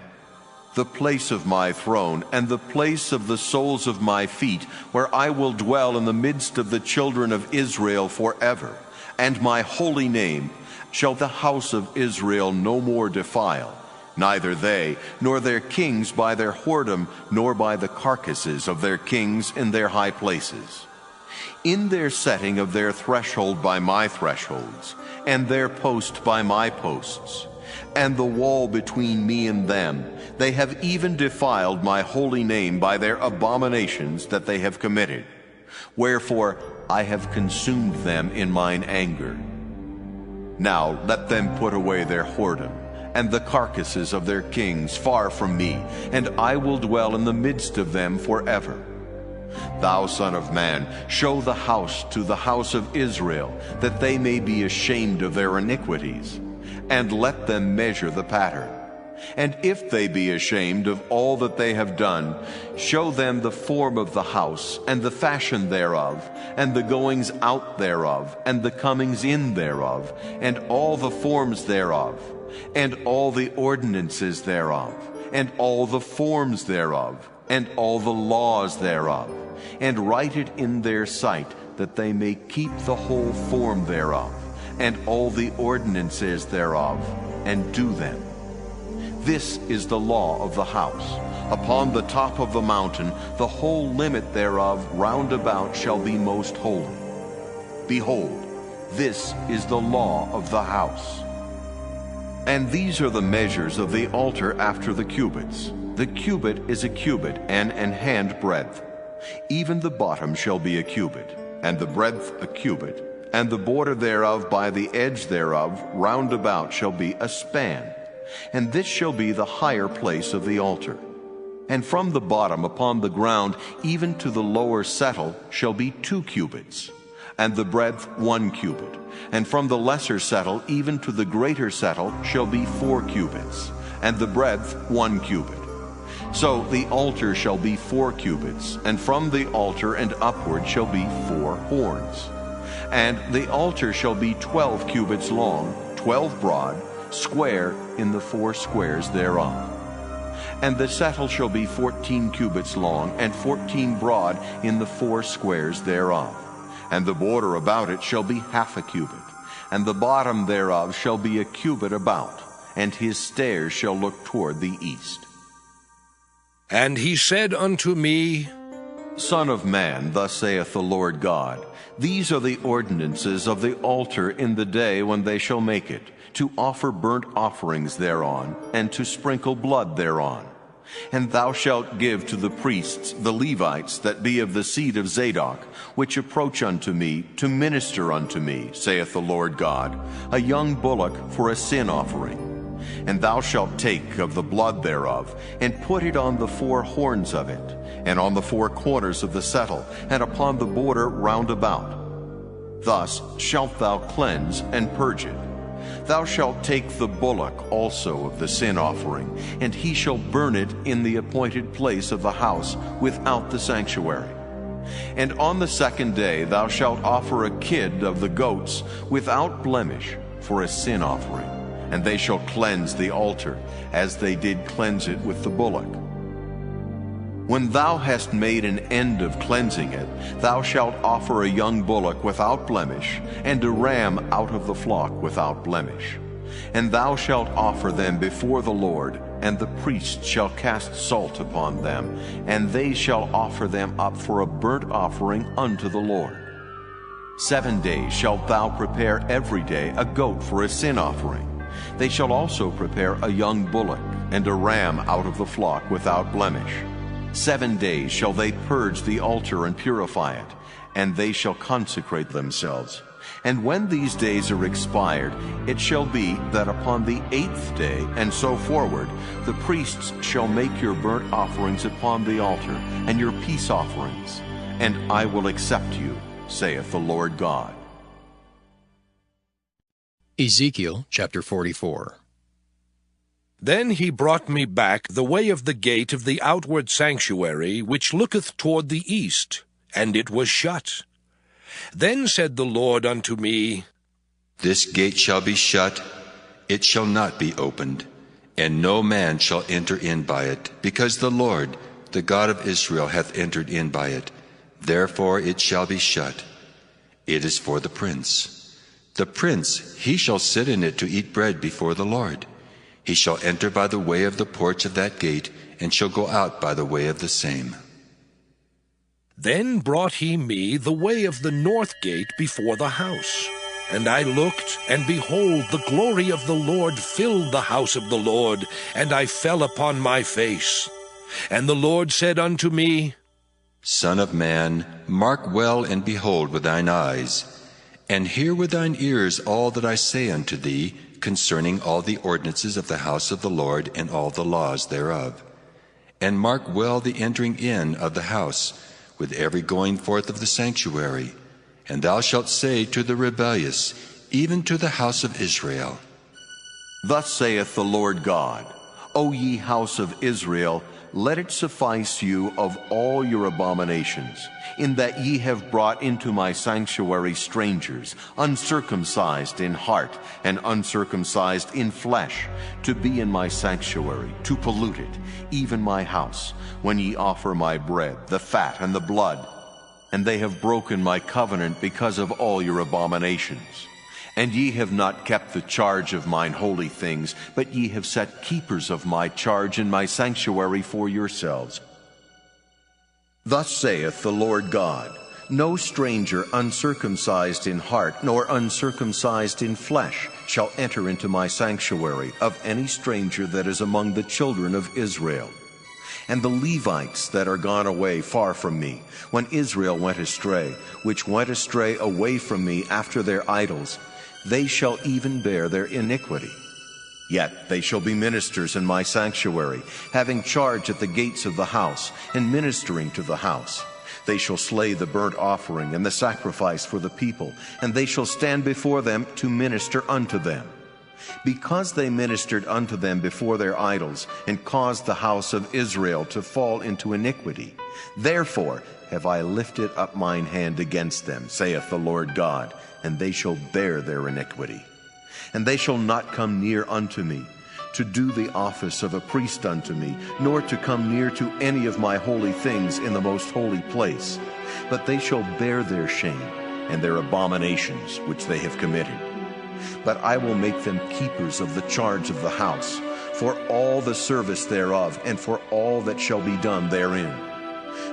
[SPEAKER 11] the place of my throne, and the place of the soles of my feet, where I will dwell in the midst of the children of Israel forever, and my holy name shall the house of Israel no more defile, neither they nor their kings by their whoredom, nor by the carcasses of their kings in their high places. In their setting of their threshold by my thresholds, and their post by my posts, and the wall between me and them, they have even defiled my holy name by their abominations that they have committed. Wherefore I have consumed them in mine anger. Now let them put away their whoredom, and the carcasses of their kings far from me, and I will dwell in the midst of them forever. Thou son of man, show the house to the house of Israel, that they may be ashamed of their iniquities, and let them measure the pattern. And if they be ashamed of all that they have done, show them the form of the house, and the fashion thereof, and the goings out thereof, and the comings in thereof, and all the forms thereof, and all the ordinances thereof, and all the forms thereof, and all the laws thereof, and write it in their sight, that they may keep the whole form thereof, and all the ordinances thereof, and do them. This is the law of the house. Upon the top of the mountain, the whole limit thereof round about shall be most holy. Behold, this is the law of the house. And these are the measures of the altar after the cubits. The cubit is a cubit and an hand breadth. Even the bottom shall be a cubit, and the breadth a cubit, and the border thereof by the edge thereof round about shall be a span. And this shall be the higher place of the altar. And from the bottom upon the ground even to the lower settle shall be 2 cubits, and the breadth 1 cubit. And from the lesser settle even to the greater settle shall be 4 cubits, and the breadth 1 cubit. So the altar shall be 4 cubits, and from the altar and upward shall be 4 horns. And the altar shall be 12 cubits long, 12 broad, square in the 4 squares thereof. And the settle shall be 14 cubits long, and 14 broad in the 4 squares thereof. And the border about it shall be half a cubit, and the bottom thereof shall be a cubit about, and his stairs shall look toward the east.
[SPEAKER 2] And he said unto me,
[SPEAKER 11] Son of man, thus saith the Lord God, these are the ordinances of the altar in the day when they shall make it, to offer burnt offerings thereon, and to sprinkle blood thereon. And thou shalt give to the priests, the Levites, that be of the seed of Zadok, which approach unto me, to minister unto me, saith the Lord God, a young bullock for a sin offering. And thou shalt take of the blood thereof, and put it on the 4 horns of it, and on the 4 corners of the settle, and upon the border round about. Thus shalt thou cleanse and purge it. Thou shalt take the bullock also of the sin offering, and he shall burn it in the appointed place of the house without the sanctuary. And on the 2nd day thou shalt offer a kid of the goats without blemish for a sin offering, and they shall cleanse the altar, as they did cleanse it with the bullock. When thou hast made an end of cleansing it, thou shalt offer a young bullock without blemish, and a ram out of the flock without blemish. And thou shalt offer them before the Lord, and the priest shall cast salt upon them, and they shall offer them up for a burnt offering unto the Lord. 7 days shalt thou prepare every day a goat for a sin offering. They shall also prepare a young bullock, and a ram out of the flock without blemish. 7 days shall they purge the altar and purify it, and they shall consecrate themselves. And when these days are expired, it shall be that upon the 8th day, and so forward, the priests shall make your burnt offerings upon the altar, and your peace offerings, and I will accept you, saith the Lord God.
[SPEAKER 1] Ezekiel chapter 44.
[SPEAKER 2] Then he brought me back the way of the gate of the outward sanctuary, which looketh toward the east, and it was shut. Then said the Lord unto me,
[SPEAKER 8] This gate shall be shut, it shall not be opened, and no man shall enter in by it, because the Lord, the God of Israel, hath entered in by it. Therefore it shall be shut. It is for the prince. The prince, he shall sit in it to eat bread before the Lord. He shall enter by the way of the porch of that gate, and shall go out by the way of the same.
[SPEAKER 2] Then brought he me the way of the north gate before the house. And I looked, and behold, the glory of the Lord filled the house of the Lord, and I fell upon my face. And the Lord said unto me,
[SPEAKER 8] Son of man, mark well and behold with thine eyes, and hear with thine ears all that I say unto thee, concerning all the ordinances of the house of the Lord, and all the laws thereof. And mark well the entering in of the house, with every going forth of the sanctuary. And thou shalt say to the rebellious, even to the house of Israel,
[SPEAKER 11] Thus saith the Lord God, O ye house of Israel, let it suffice you of all your abominations, in that ye have brought into my sanctuary strangers, uncircumcised in heart and uncircumcised in flesh, to be in my sanctuary, to pollute it, even my house, when ye offer my bread, the fat and the blood. And they have broken my covenant because of all your abominations. And ye have not kept the charge of mine holy things, but ye have set keepers of my charge in my sanctuary for yourselves. Thus saith the Lord God, No stranger uncircumcised in heart, nor uncircumcised in flesh, shall enter into my sanctuary, of any stranger that is among the children of Israel. And the Levites that are gone away far from me, when Israel went astray, which went astray away from me after their idols, they shall even bear their iniquity. Yet they shall be ministers in my sanctuary, having charge at the gates of the house, and ministering to the house. They shall slay the burnt offering and the sacrifice for the people, and they shall stand before them to minister unto them. Because they ministered unto them before their idols, and caused the house of Israel to fall into iniquity, therefore have I lifted up mine hand against them, saith the Lord God, and they shall bear their iniquity. And they shall not come near unto me,
[SPEAKER 10] to do the office of a priest unto me, nor to come near to any of my holy things in the most holy place. But they shall bear their shame and their abominations which they have committed. But I will make them keepers of the charge of the house, for all the service thereof, and for all that shall be done therein.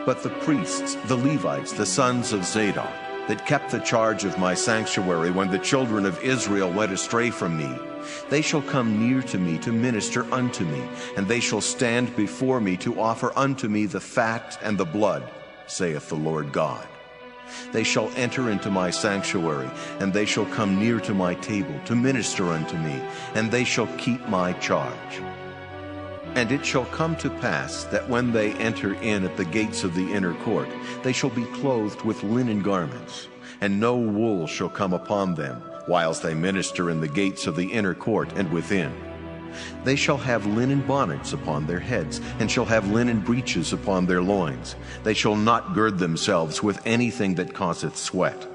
[SPEAKER 10] But the priests, the Levites, the sons of Zadok, that kept the charge of my sanctuary when the children of Israel went astray from me, they shall come near to me to minister unto me, and they shall stand before me to offer unto me the fat and the blood, saith the Lord God. They shall enter into my sanctuary, and they shall come near to my table to minister unto me, and they shall keep my charge. And it shall come to pass that when they enter in at the gates of the inner court, they shall be clothed with linen garments, and no wool shall come upon them, whilst they minister in the gates of the inner court and within. They shall have linen bonnets upon their heads, and shall have linen breeches upon their loins. They shall not gird themselves with anything that causeth sweat.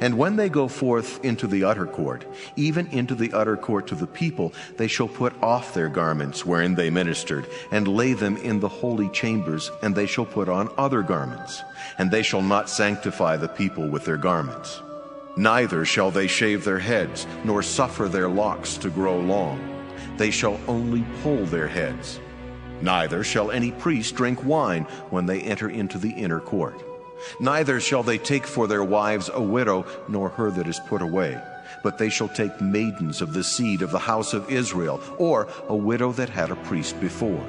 [SPEAKER 10] And when they go forth into the utter court, even into the utter court to the people, they shall put off their garments wherein they ministered, and lay them in the holy chambers, and they shall put on other garments. And they shall not sanctify the people with their garments. Neither shall they shave their heads, nor suffer their locks to grow long. They shall only poll their heads. Neither shall any priest drink wine when they enter into the inner court. Neither shall they take for their wives a widow, nor her that is put away. But they shall take maidens of the seed of the house of Israel, or a widow that had a priest before.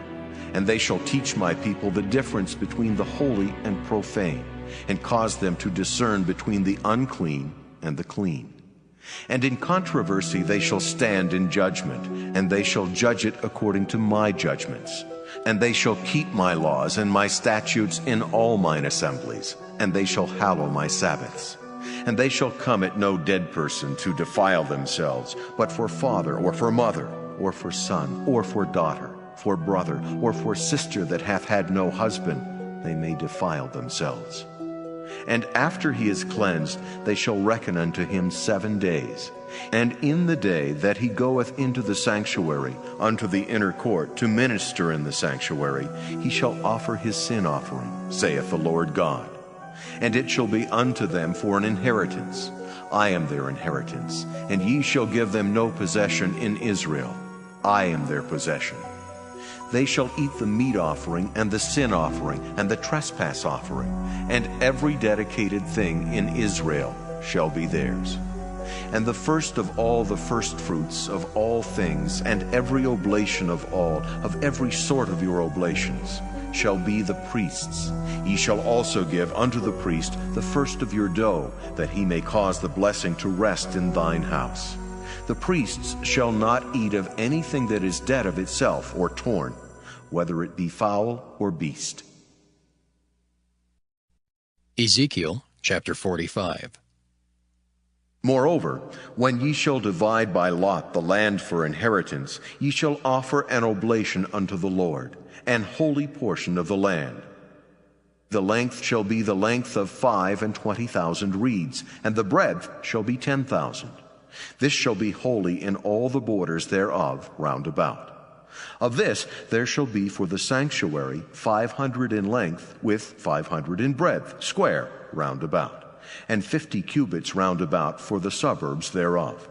[SPEAKER 10] And they shall teach my people the difference between the holy and profane, and cause them to discern between the unclean and the clean. And in controversy they shall stand in judgment, and they shall judge it according to my judgments. And they shall keep my laws and my statutes in all mine assemblies, and they shall hallow my Sabbaths. And they shall come at no dead person to defile themselves, but for father or for mother, or for son or for daughter, for brother or for sister that hath had no husband, they may defile themselves. And after he is cleansed, they shall reckon unto him 7 days. And in the day that he goeth into the sanctuary, unto the inner court, to minister in the sanctuary, he shall offer his sin offering, saith the Lord God. And it shall be unto them for an inheritance. I am their inheritance, and ye shall give them no possession in Israel. I am their possession. They shall eat the meat offering, and the sin offering, and the trespass offering, and every dedicated thing in Israel shall be theirs. And the first of all the firstfruits of all things, and every oblation of all, of every sort of your oblations, shall be the priest's. Ye shall also give unto the priest the first of your dough, that he may cause the blessing to rest in thine house. The priests shall not eat of anything that is dead of itself or torn, whether it be fowl or beast.
[SPEAKER 1] Ezekiel Chapter 45.
[SPEAKER 10] Moreover, when ye shall divide by lot the land for inheritance, ye shall offer an oblation unto the Lord, an holy portion of the land. The length shall be the length of 25,000 reeds, and the breadth shall be 10,000. This shall be holy in all the borders thereof round about. Of this there shall be for the sanctuary 500 in length, with 500 in breadth, square round about, and 50 cubits round about for the suburbs thereof.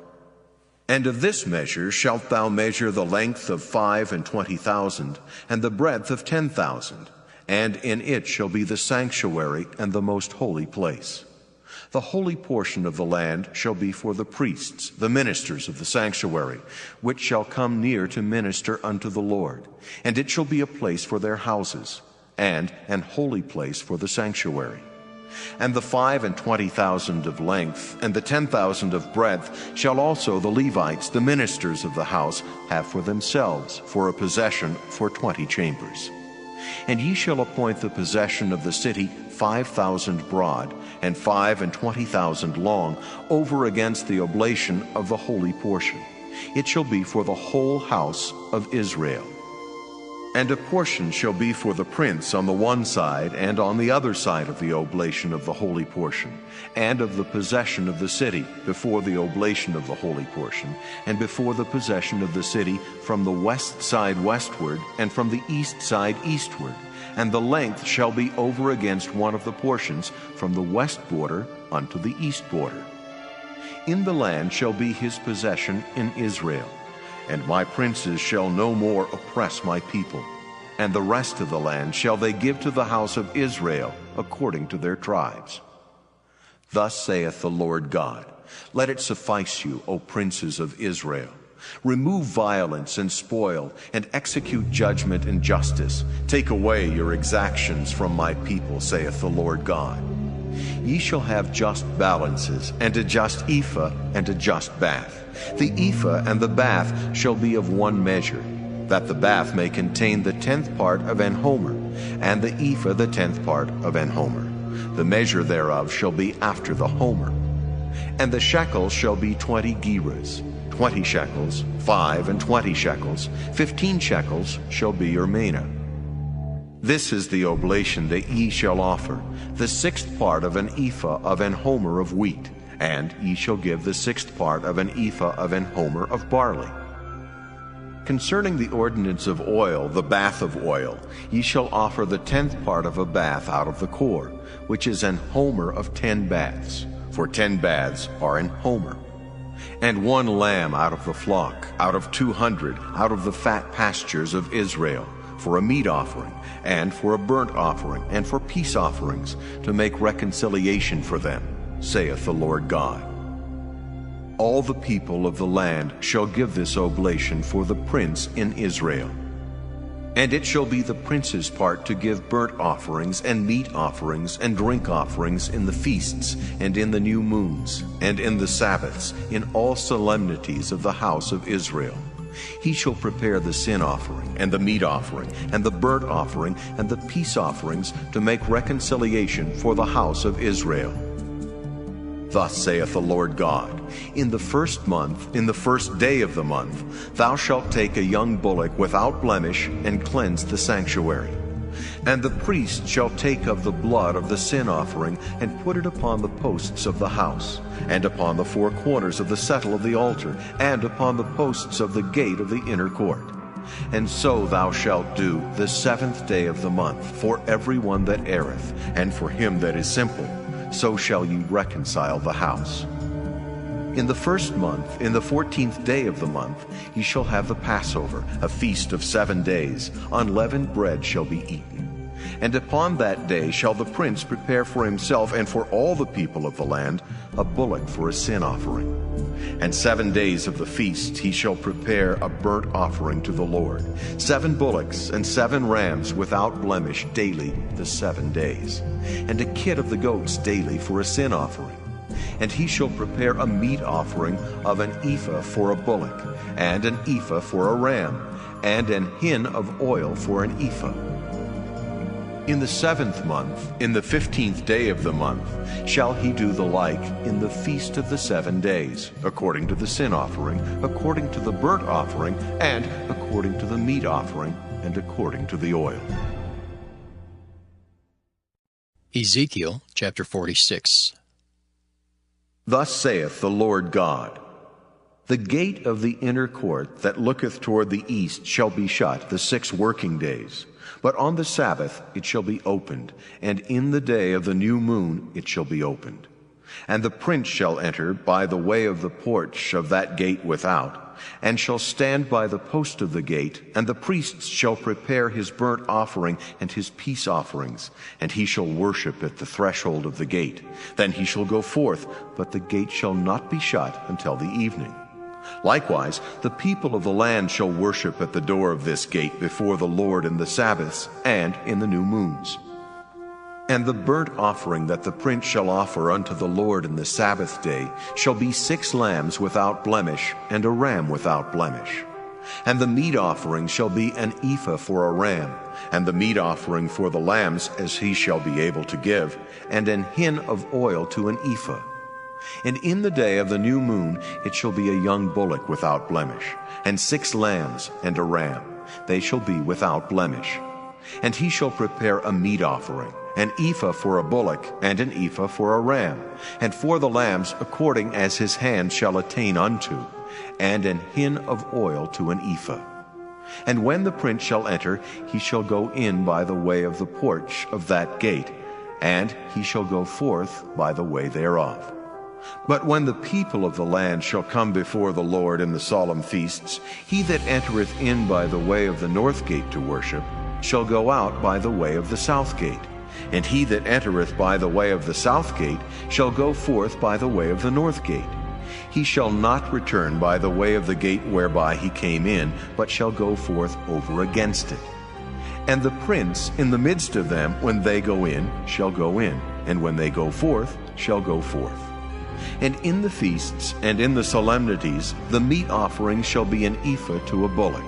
[SPEAKER 10] And of this measure shalt thou measure the length of 25,000, and the breadth of 10,000, and in it shall be the sanctuary and the most holy place. The holy portion of the land shall be for the priests, the ministers of the sanctuary, which shall come near to minister unto the Lord. And it shall be a place for their houses, and an holy place for the sanctuary. And the 25,000 of length, and the 10,000 of breadth, shall also the Levites, the ministers of the house, have for themselves, for a possession for 20 chambers. And ye shall appoint the possession of the city 5,000 broad, and 25,000 long, over against the oblation of the holy portion. It shall be for the whole house of Israel.
[SPEAKER 11] And a portion shall be for the prince on the one side and on the other side of the oblation of the holy portion, and of the possession of the city before the oblation of the holy portion, and before the possession of the city from the west side westward, and from the east side eastward. And the length shall be over against one of the portions from the west border unto the east border. In the land shall be his possession in Israel. And my princes shall no more oppress my people. And the rest of the land shall they give to the house of Israel according to their tribes. Thus saith the Lord God, let it suffice you, O princes of Israel. Remove violence and spoil, and execute judgment and justice. Take away your exactions from my people, saith the Lord God. Ye shall have just balances, and a just ephah, and a just bath. The ephah and the bath shall be of one measure, that the bath may contain the 10th part of an homer, and the ephah the 10th part of an homer. The measure thereof shall be after the homer. And the shekel shall be 20 gerahs, 20 shekels, 5 and 20 shekels, 15 shekels shall be your mina. This is the oblation that ye shall offer, the 6th part of an ephah of an homer of wheat, and ye shall give the 6th part of an ephah of an homer of barley. Concerning the ordinance of oil, the bath of oil, ye shall offer the 10th part of a bath out of the core, which is an homer of 10 baths, for 10 baths are an homer. And 1 lamb out of the flock, out of 200, out of the fat pastures of Israel, for a meat offering, and for a burnt offering, and for peace offerings, to make reconciliation for them, saith the Lord God. All the people of the land shall give this oblation for the prince in Israel. And it shall be the prince's part to give burnt offerings, and meat offerings, and drink offerings in the feasts, and in the new moons, and in the Sabbaths, in all solemnities of the house of Israel. He shall prepare the sin offering, and the meat offering, and the burnt offering, and the peace offerings, to make reconciliation for the house of Israel. Thus saith the Lord God, in the 1st month, in the 1st day of the month, thou shalt take a young bullock without blemish, and cleanse the sanctuary. And the priest shall take of the blood of the sin offering, and put it upon the posts of the house, and upon the 4 corners of the settle of the altar, and upon the posts of the gate of the inner court. And so thou shalt do the 7th day of the month, for every one that erreth, and for him that is simple. So shall ye reconcile the house. In the 1st month, in the 14th day of the month, ye shall have the Passover, a feast of 7 days. Unleavened bread shall be eaten. And upon that day shall the prince prepare for himself and for all the people of the land a bullock for a sin offering. And 7 days of the feast he shall prepare a burnt offering to the Lord, 7 bullocks and 7 rams without blemish daily the 7 days, and a kid of the goats daily for a sin offering. And he shall prepare a meat offering of an ephah for a bullock, and an ephah for a ram, and an hin of oil for an ephah. In the 7th month, in the 15th day of the month, shall he do the like in the feast of the 7 days, according to the sin offering, according to the burnt offering, and according to the meat offering, and according to the oil.
[SPEAKER 1] Ezekiel chapter 46.
[SPEAKER 11] Thus saith the Lord God, the gate of the inner court that looketh toward the east shall be shut the 6 working days. But on the Sabbath it shall be opened, and in the day of the new moon it shall be opened. And the prince shall enter by the way of the porch of that gate without, and shall stand by the post of the gate, and the priests shall prepare his burnt offering and his peace offerings, and he shall worship at the threshold of the gate. Then he shall go forth, but the gate shall not be shut until the evening. Likewise, the people of the land shall worship at the door of this gate before the Lord in the Sabbaths and in the new moons. And the burnt offering that the prince shall offer unto the Lord in the Sabbath day shall be 6 lambs without blemish, and a ram without blemish. And the meat offering shall be an ephah for a ram, and the meat offering for the lambs as he shall be able to give, and an hin of oil to an ephah. And in the day of the new moon it shall be a young bullock without blemish, and 6 lambs and a ram,
[SPEAKER 10] they shall be without blemish. And he shall prepare a meat offering, an ephah for a bullock, and an ephah for a ram, and for the lambs according as his hand shall attain unto, and an hin of oil to an ephah. And when the prince shall enter, he shall go in by the way of the porch of that gate, and he shall go forth by the way thereof. But when the people of the land shall come before the Lord in the solemn feasts, he that entereth in by the way of the north gate to worship shall go out by the way of the south gate. And he that entereth by the way of the south gate shall go forth by the way of the north gate. He shall not return by the way of the gate whereby he came in, but shall go forth over against it. And the prince in the midst of them, when they go in, shall go in, and when they go forth, shall go forth. And in the feasts and in the solemnities the meat offering shall be an ephah to a bullock,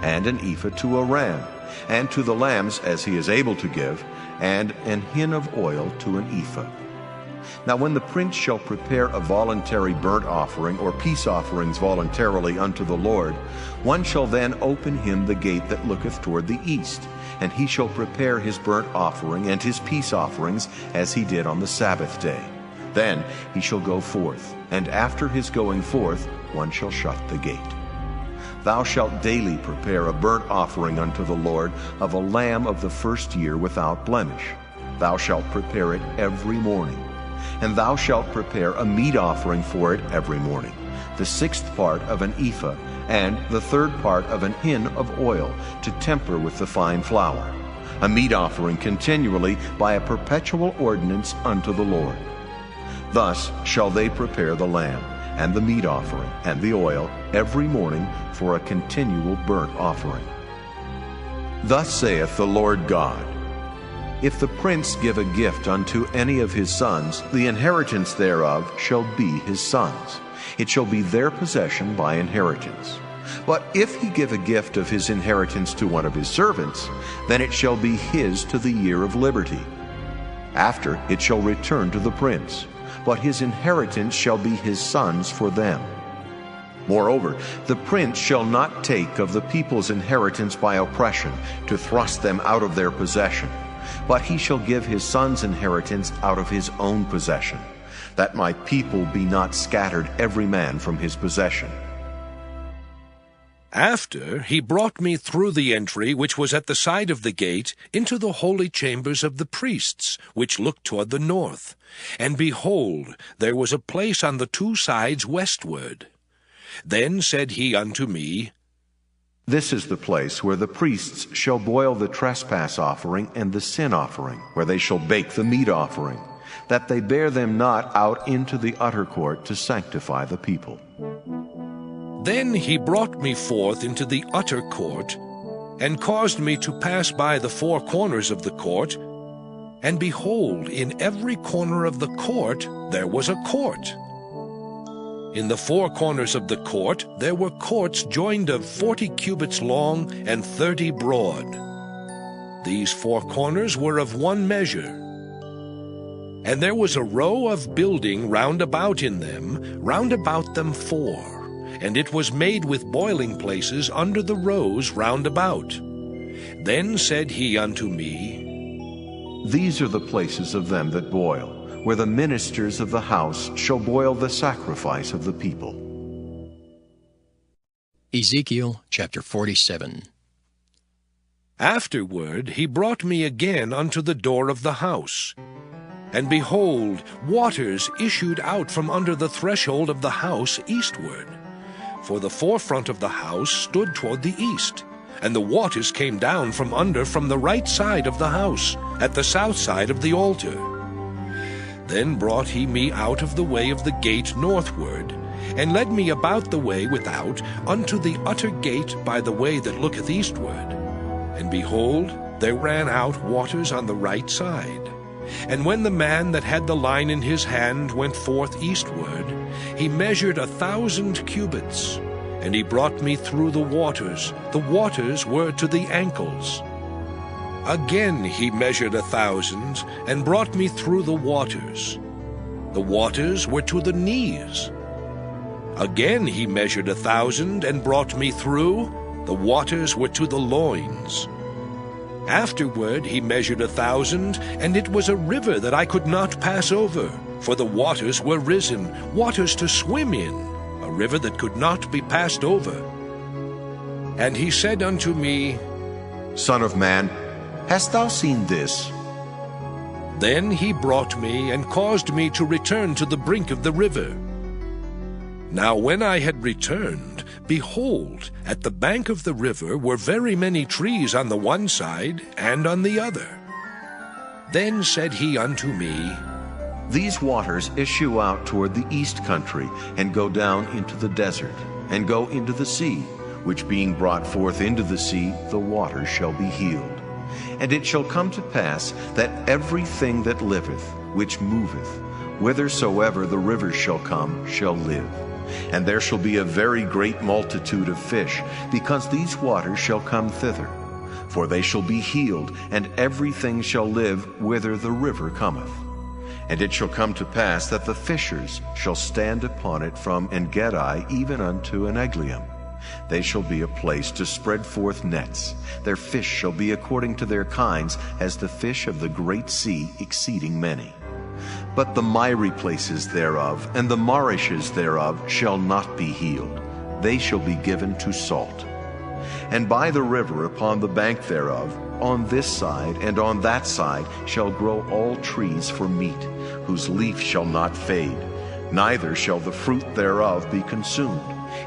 [SPEAKER 10] and an ephah to a ram, and to the lambs as he is able to give, and an hin of oil to an ephah. Now when the prince shall prepare a voluntary burnt offering or peace offerings voluntarily unto the Lord, one shall then open him the gate that looketh toward the east, and he shall prepare his burnt offering and his peace offerings as he did on the Sabbath day. Then he shall go forth, and after his going forth one shall shut the gate. Thou shalt daily prepare a burnt offering unto the Lord of a lamb of the first year without blemish. Thou shalt prepare it every morning. And thou shalt prepare a meat offering for it every morning, the 6th part of an ephah, and the 3rd part of an hin of oil, to temper with the fine flour, a meat offering continually by a perpetual ordinance unto the Lord. Thus shall they prepare the lamb, and the meat offering, and the oil, every morning for a continual burnt offering. Thus saith the Lord God, If the prince give a gift unto any of his sons, the inheritance thereof shall be his sons. It shall be their possession by inheritance. But if he give a gift of his inheritance to one of his servants, then it shall be his to the year of liberty. After it shall return to the prince, but his inheritance shall be his sons for them. Moreover, the prince shall not take of the people's inheritance by oppression, to thrust them out of their possession, but he shall give his son's inheritance out of his own possession, that my people be not scattered every man from his possession.
[SPEAKER 2] After he brought me through the entry which was at the side of the gate into the holy chambers of the priests, which looked toward the north. And behold, there was a place on the 2 sides westward. Then said he unto me,
[SPEAKER 10] This is the place where the priests shall boil the trespass offering and the sin offering, where they shall bake the meat offering, that they bear them not out into the utter court to sanctify the people.
[SPEAKER 2] Then he brought me forth into the utter court, and caused me to pass by the 4 corners of the court. And behold, in every corner of the court there was a court. In the 4 corners of the court there were courts joined of 40 cubits long and 30 broad. These 4 corners were of one measure. And there was a row of building round about in them, round about them 4. And it was made with boiling places under the rows round about. Then said he unto me,
[SPEAKER 10] These are the places of them that boil, where the ministers of the house shall boil the sacrifice of the people.
[SPEAKER 1] Ezekiel Chapter 47.
[SPEAKER 2] Afterward he brought me again unto the door of the house. And behold, waters issued out from under the threshold of the house eastward. For the forefront of the house stood toward the east, and the waters came down from under from the right side of the house, at the south side of the altar. Then brought he me out of the way of the gate northward, and led me about the way without unto the utter gate by the way that looketh eastward. And behold, there ran out waters on the right side. And when the man that had the line in his hand went forth eastward, he measured 1,000 cubits, and he brought me through the waters. The waters were to the ankles. Again he measured 1,000, and brought me through the waters. The waters were to the knees. Again he measured 1,000, and brought me through. The waters were to the loins. Afterward he measured 1,000, and it was a river that I could not pass over, for the waters were risen, waters to swim in, a river that could not be passed over. And he said unto me,
[SPEAKER 11] Son of man, hast thou seen this?
[SPEAKER 2] Then he brought me and caused me to return to the brink of the river. Now when I had returned, behold, at the bank of the river were very many trees on the one side and on the other. Then said he unto me,
[SPEAKER 10] These waters issue out toward the east country, and go down into the desert, and go into the sea, which being brought forth into the sea, the waters shall be healed. And it shall come to pass that everything that liveth, which moveth, whithersoever the rivers shall come, shall live. And there shall be a very great multitude of fish, because these waters shall come thither. For they shall be healed, and everything shall live whither the river cometh. And it shall come to pass that the fishers shall stand upon it from En-gedi even unto En-eglaim. They shall be a place to spread forth nets. Their fish shall be according to their kinds, as the fish of the great sea, exceeding many. But the miry places thereof, and the marishes thereof, shall not be healed. They shall be given to salt. And by the river upon the bank thereof, on this side and on that side, shall grow all trees for meat, whose leaf shall not fade, neither shall the fruit thereof be consumed.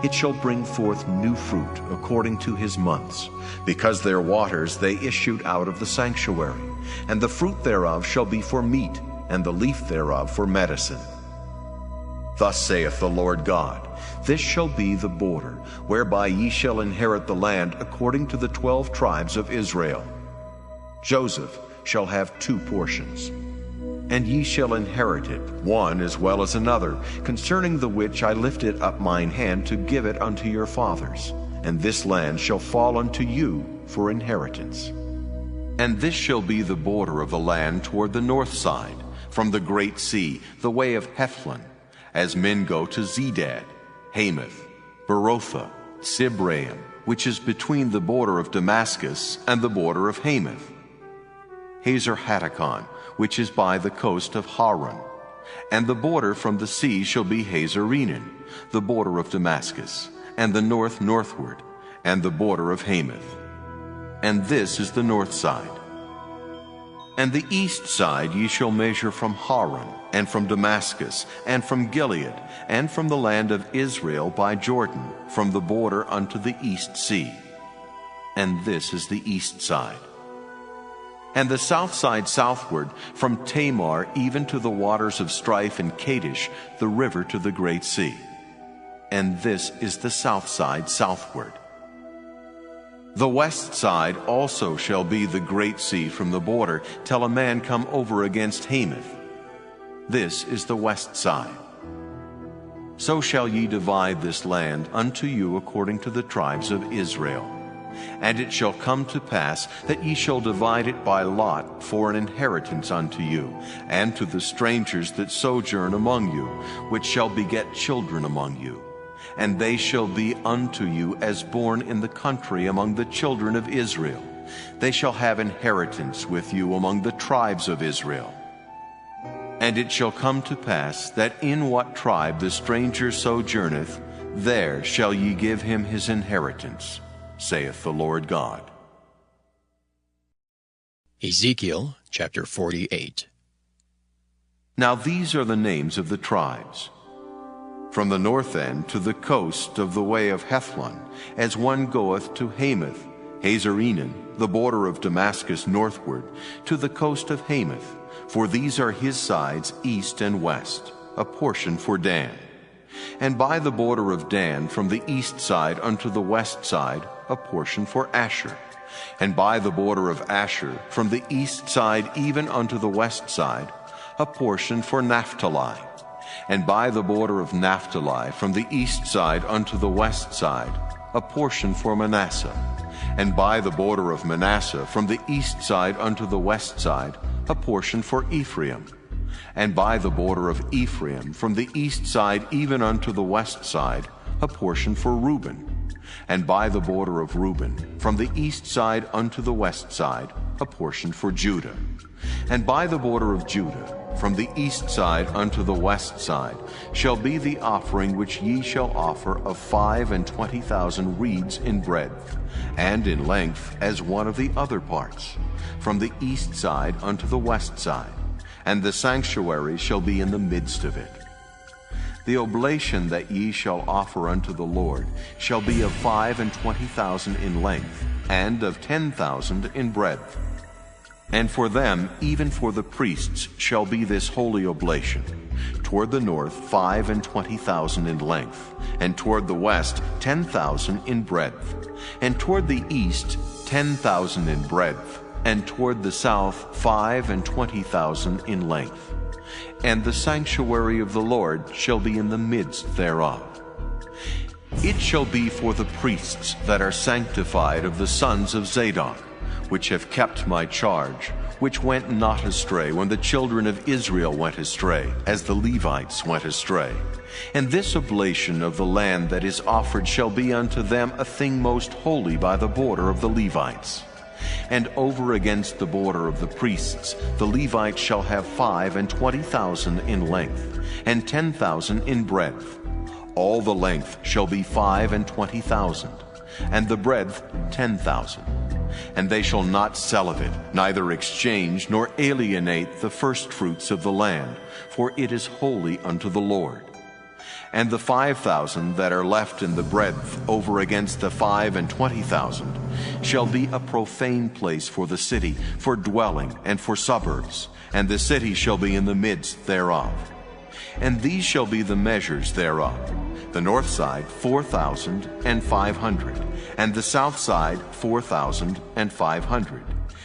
[SPEAKER 10] It shall bring forth new fruit according to his months, because their waters they issued out of the sanctuary. And the fruit thereof shall be for meat, and the leaf thereof for medicine. Thus saith the Lord God, This shall be the border, whereby ye shall inherit the land according to the 12 tribes of Israel. Joseph shall have 2 portions, and ye shall inherit it, one as well as another, concerning the which I lifted up mine hand to give it unto your fathers. And this land shall fall unto you for inheritance. And this shall be the border of the land toward the north side, from the great sea, the way of Hethlon, as men go to Zedad, Hamath, Berotha, Sibraim, which is between the border of Damascus and the border of Hamath, Hazar-Hatticon, which is by the coast of Haran. And the border from the sea shall be Hazar-Enan, the border of Damascus, and the north northward, and the border of Hamath. And this is the north side. And the east side ye shall measure from Haran, and from Damascus, and from Gilead, and from the land of Israel by Jordan, from the border unto the east sea. And this is the east side. And the south side southward, from Tamar even to the waters of Strife and Kadesh, the river to the great sea. And this is the south side southward. The west side also shall be the great sea from the border, till a man come over against Hamath. This is the west side. So shall ye divide this land unto you according to the tribes of Israel. And it shall come to pass that ye shall divide it by lot for an inheritance unto you, and to the strangers that sojourn among you, which shall beget children among you. And they shall be unto you as born in the country among the children of Israel. They shall have inheritance with you among the tribes of Israel. And it shall come to pass that in what tribe the stranger sojourneth, there shall ye give him his inheritance, saith the Lord God.
[SPEAKER 1] Ezekiel chapter 48.
[SPEAKER 11] Now these are the names of the tribes. From the north end to the coast of the way of Hethlon, as one goeth to Hamath, Hazar-Enan, the border of Damascus northward, to the coast of Hamath, for these are his sides east and west, a portion for Dan. And by the border of Dan from the east side unto the west side, a portion for Asher. And by the border of Asher from the east side even unto the west side, a portion for Naphtali. And by the border of Naphtali from the east side unto the west side, a portion for Manasseh. And by the border of Manasseh from the east side unto the west side, a portion for Ephraim. And by the border of Ephraim from the east side even unto the west side, a portion for Reuben. And by the border of Reuben, from the east side unto the west side, a portion for Judah. And by the border of Judah, from the east side unto the west side, shall be the offering which ye shall offer of 25,000 reeds in breadth, and in length as one of the other parts, from the east side unto the west side, and the sanctuary shall be in the midst of it. The oblation that ye shall offer unto the Lord shall be of 25,000 in length, and of 10,000 in breadth. And for them, even for the priests, shall be this holy oblation. Toward the north 25,000 in length, and toward the west 10,000 in breadth, and toward the east 10,000 in breadth, and toward the south 25,000 in length. And the sanctuary of the Lord shall be in the midst thereof. It shall be for the priests that are sanctified of the sons of Zadok, which have kept my charge, which went not astray when the children of Israel went astray, as the Levites went astray. And this oblation of the land that is offered shall be unto them a thing most holy by the border of the Levites. And over against the border of the priests, the Levites shall have 25,000 in length, and 10,000 in breadth. All the length shall be 25,000, and the breadth 10,000. And they shall not sell of it, neither exchange nor alienate the firstfruits of the land, for it is holy unto the Lord. And the 5,000 that are left in the breadth over against the 25,000 shall be a profane place for the city, for dwelling and for suburbs, and the city shall be in the midst thereof. And these shall be the measures thereof: the north side 4,500, and the south side 4,500,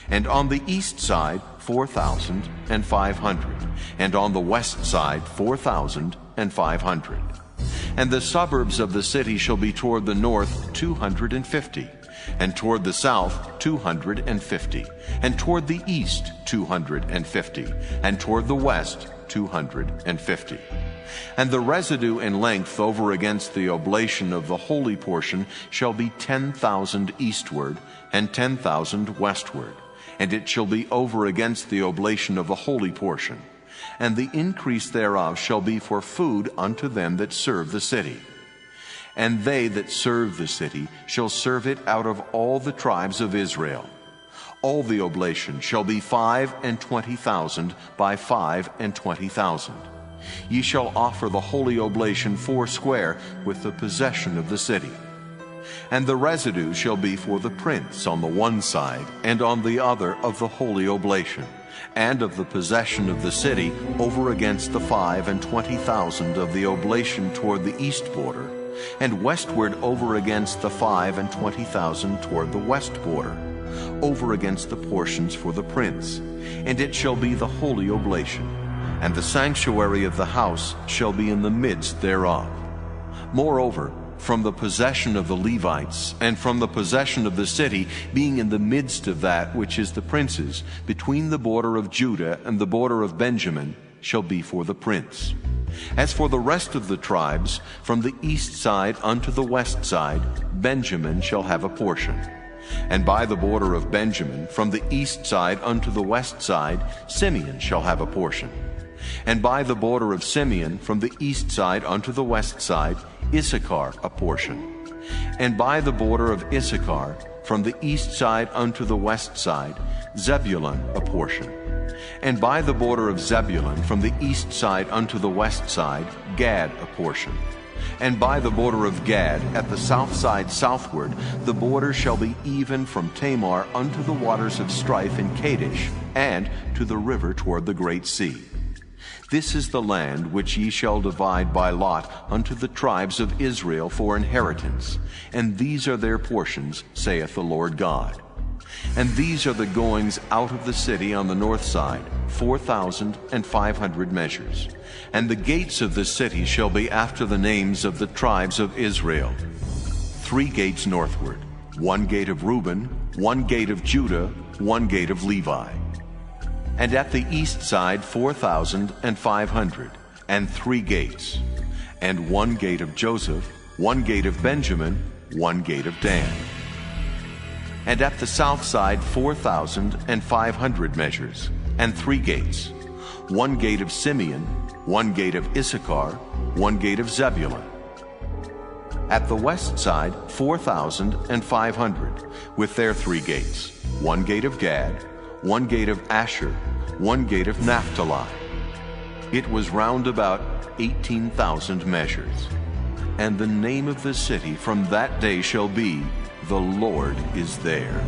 [SPEAKER 11] and on the east side 4,500, and on the west side 4,500. And the suburbs of the city shall be toward the north 250, and toward the south 250, and toward the east 250, and toward the west 250. And the residue in length over against the oblation of the holy portion shall be 10,000 eastward, and 10,000 westward, and it shall be over against the oblation of the holy portion. And the increase thereof shall be for food unto them that serve the city. And they that serve the city shall serve it out of all the tribes of Israel. All the oblation shall be 25,000 by 25,000. Ye shall offer the holy oblation foursquare with the possession of the city. And the residue shall be for the prince on the one side, and on the other of the holy oblation, and of the possession of the city over against the 25,000 of the oblation toward the east border, and westward over against the 25,000 toward the west border, over against the portions for the prince. And it shall be the holy oblation, and the sanctuary of the house shall be in the midst thereof. Moreover, from the possession of the Levites, and from the possession of the city, being in the midst of that which is the prince's, between the border of Judah and the border of Benjamin, shall be for the prince. As for the rest of the tribes, from the east side unto the west side, Benjamin shall have a portion. And by the border of Benjamin, from the east side unto the west side, Simeon shall have a portion. And by the border of Simeon, from the east side unto the west side, Issachar a portion. And by the border of Issachar, from the east side unto the west side, Zebulun a portion. And by the border of Zebulun, from the east side unto the west side, Gad a portion. And by the border of Gad, at the south side southward, the border shall be even from Tamar unto the waters of strife in Kadesh, and to the river toward the great sea. This is the land which ye shall divide by lot unto the tribes of Israel for inheritance, and these are their portions, saith the Lord God. And these are the goings out of the city on the north side, 4,500 measures. And the gates of the city shall be after the names of the tribes of Israel. 3 gates northward, 1 gate of Reuben, 1 gate of Judah, 1 gate of Levi. And at the east side 4,500, and 3 gates, and 1 gate of Joseph, 1 gate of Benjamin, one gate of Dan. And at the south side 4,500 measures, and 3 gates, one gate of Simeon, one gate of Issachar, one gate of Zebulun. At the west side 4,500, with their 3 gates, one gate of Gad, one gate of Asher, one gate of Naphtali. It was round about 18,000 measures. And the name of the city from that day shall be, The Lord is there.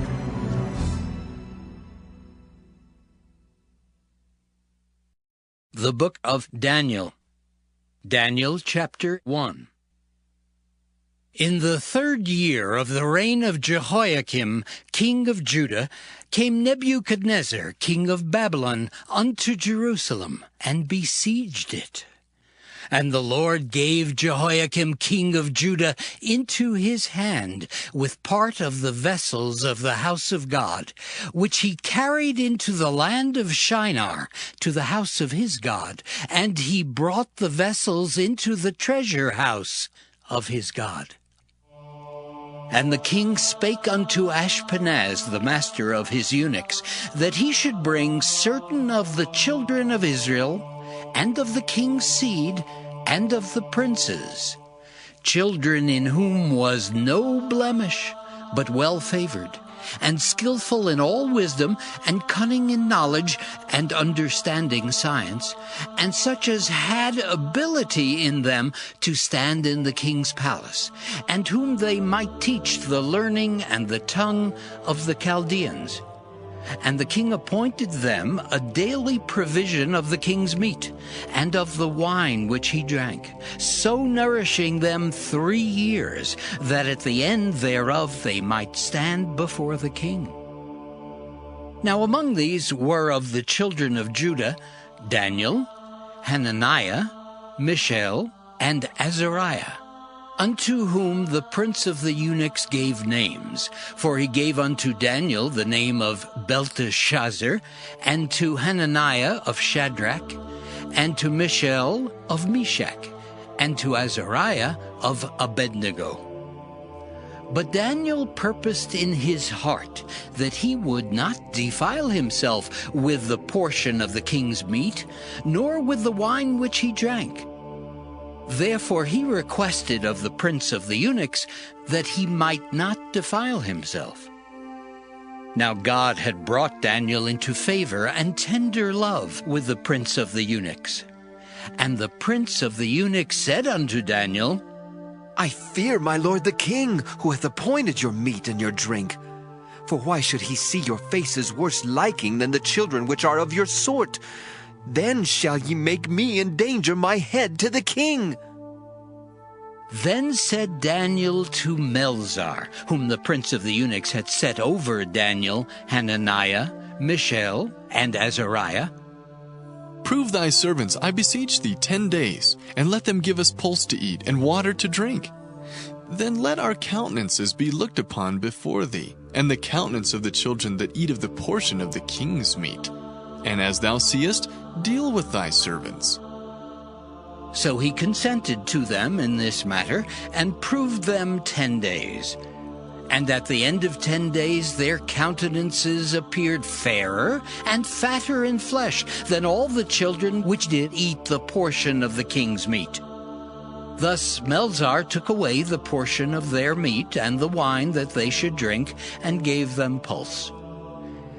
[SPEAKER 9] The Book of Daniel. Daniel chapter 1. In the 3rd year of the reign of Jehoiakim, king of Judah, came Nebuchadnezzar, king of Babylon, unto Jerusalem, and besieged it. And the Lord gave Jehoiakim, king of Judah, into his hand, with part of the vessels of the house of God, which he carried into the land of Shinar, to the house of his God, and he brought the vessels into the treasure house of his God. And the king spake unto Ashpenaz, the master of his eunuchs, that he should bring certain of the children of Israel, and of the king's seed, and of the princes, children in whom was no blemish, but well-favored, and skillful in all wisdom, and cunning in knowledge, and understanding science, and such as had ability in them to stand in the king's palace, and whom they might teach the learning and the tongue of the Chaldeans. And the king appointed them a daily provision of the king's meat, and of the wine which he drank, so nourishing them 3 years, that at the end thereof they might stand before the king. Now among these were of the children of Judah Daniel, Hananiah, Mishael, and Azariah, unto whom the prince of the eunuchs gave names. For he gave unto Daniel the name of Belteshazzar, and to Hananiah of Shadrach, and to Mishael of Meshach, and to Azariah of Abednego. But Daniel purposed in his heart that he would not defile himself with the portion of the king's meat, nor with the wine which he drank. Therefore he requested of the prince of the eunuchs that he might not defile himself. Now God had brought Daniel into favor and tender love with the prince of the eunuchs. And the prince of the eunuchs said unto Daniel,
[SPEAKER 12] I fear my lord the king, who hath appointed your meat and your drink. For why should he see your faces worse liking than the children which are of your sort? Then shall ye make me endanger my head to the king.
[SPEAKER 9] Then said Daniel to Melzar, whom the prince of the eunuchs had set over Daniel, Hananiah, Mishael, and Azariah,
[SPEAKER 13] Prove thy servants, I beseech thee, 10 days, and let them give us pulse to eat and water to drink. Then let our countenances be looked upon before thee, and the countenance of the children that eat of the portion of the king's meat. And as thou seest, deal with thy servants.
[SPEAKER 9] So he consented to them in this matter, and proved them 10 days. And at the end of 10 days their countenances appeared fairer and fatter in flesh than all the children which did eat the portion of the king's meat. Thus Melzar took away the portion of their meat and the wine that they should drink, and gave them pulse.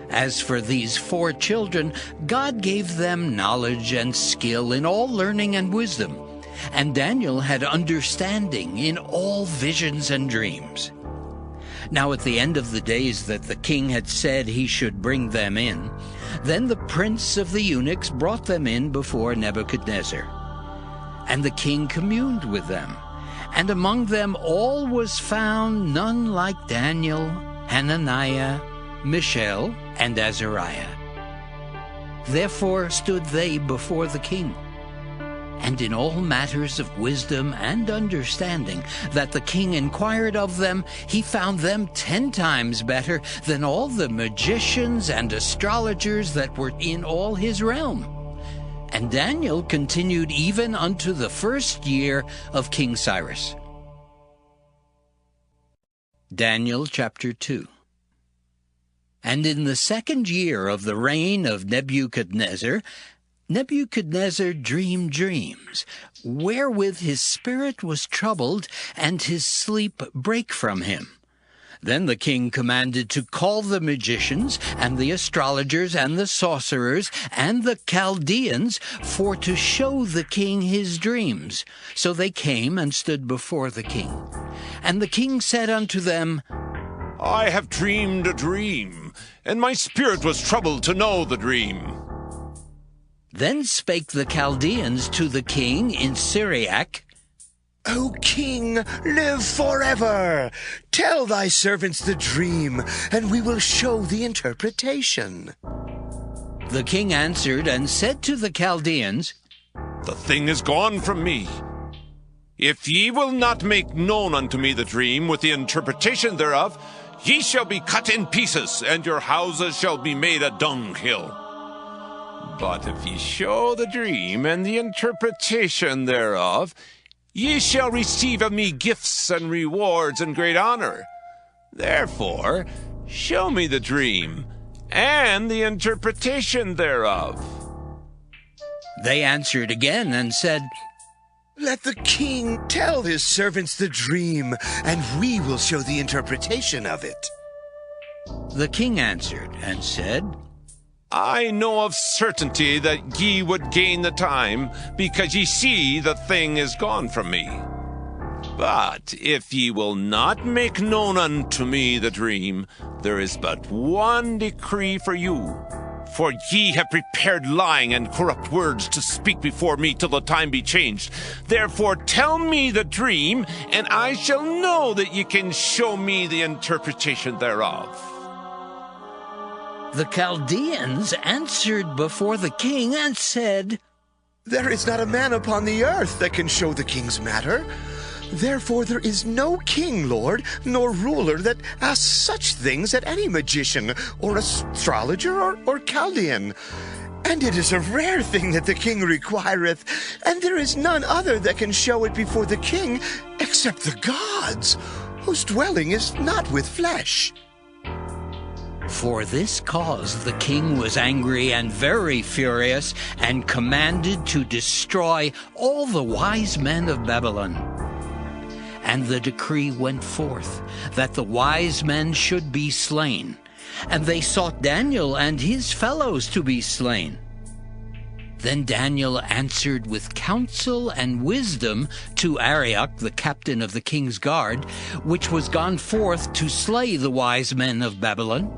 [SPEAKER 9] As for these 4 children, God gave them knowledge and skill in all learning and wisdom, and Daniel had understanding in all visions and dreams. Now at the end of the days that the king had said he should bring them in, then the prince of the eunuchs brought them in before Nebuchadnezzar. And the king communed with them, and among them all was found none like Daniel, Hananiah, Mishael, and Azariah. Therefore stood they before the king. And in all matters of wisdom and understanding that the king inquired of them, he found them 10 times better than all the magicians and astrologers that were in all his realm. And Daniel continued even unto the 1st year of King Cyrus. Daniel chapter 2. And in the 2nd year of the reign of Nebuchadnezzar, Nebuchadnezzar dreamed dreams, wherewith his spirit was troubled, and his sleep brake from him. Then the king commanded to call the magicians, and the astrologers, and the sorcerers, and the Chaldeans, for to show the king his dreams. So they came and stood before the king. And the king said unto them,
[SPEAKER 14] I have dreamed a dream, and my spirit was troubled to know the dream.
[SPEAKER 9] Then spake the Chaldeans to the king in Syriac,
[SPEAKER 15] O king, live forever. Tell thy servants the dream, and we will show the interpretation.
[SPEAKER 9] The king answered and said to the Chaldeans,
[SPEAKER 14] The thing is gone from me. If ye will not make known unto me the dream with the interpretation thereof, ye shall be cut in pieces, and your houses shall be made a dunghill. But if ye show the dream and the interpretation thereof, ye shall receive of me gifts and rewards and great honor. Therefore, show me the dream and the interpretation thereof.
[SPEAKER 9] They answered again and said,
[SPEAKER 15] Let the king tell his servants the dream, and we will show the interpretation of it.
[SPEAKER 9] The king answered and said,
[SPEAKER 14] I know of certainty that ye would gain the time, because ye see the thing is gone from me. But if ye will not make known unto me the dream, there is but one decree for you. For ye have prepared lying and corrupt words to speak before me till the time be changed. Therefore tell me the dream, and I shall know that ye can show me the interpretation thereof.
[SPEAKER 9] The Chaldeans answered before the king and said,
[SPEAKER 15] There is not a man upon the earth that can show the king's matter. Therefore there is no king, Lord, nor ruler that asks such things at any magician, or astrologer, or Chaldean. And it is a rare thing that the king requireth, and there is none other that can show it before the king, except the gods, whose dwelling is not with flesh.
[SPEAKER 9] For this cause the king was angry and very furious, and commanded to destroy all the wise men of Babylon. And the decree went forth that the wise men should be slain, and they sought Daniel and his fellows to be slain. Then Daniel answered with counsel and wisdom to Arioch, the captain of the king's guard, which was gone forth to slay the wise men of Babylon.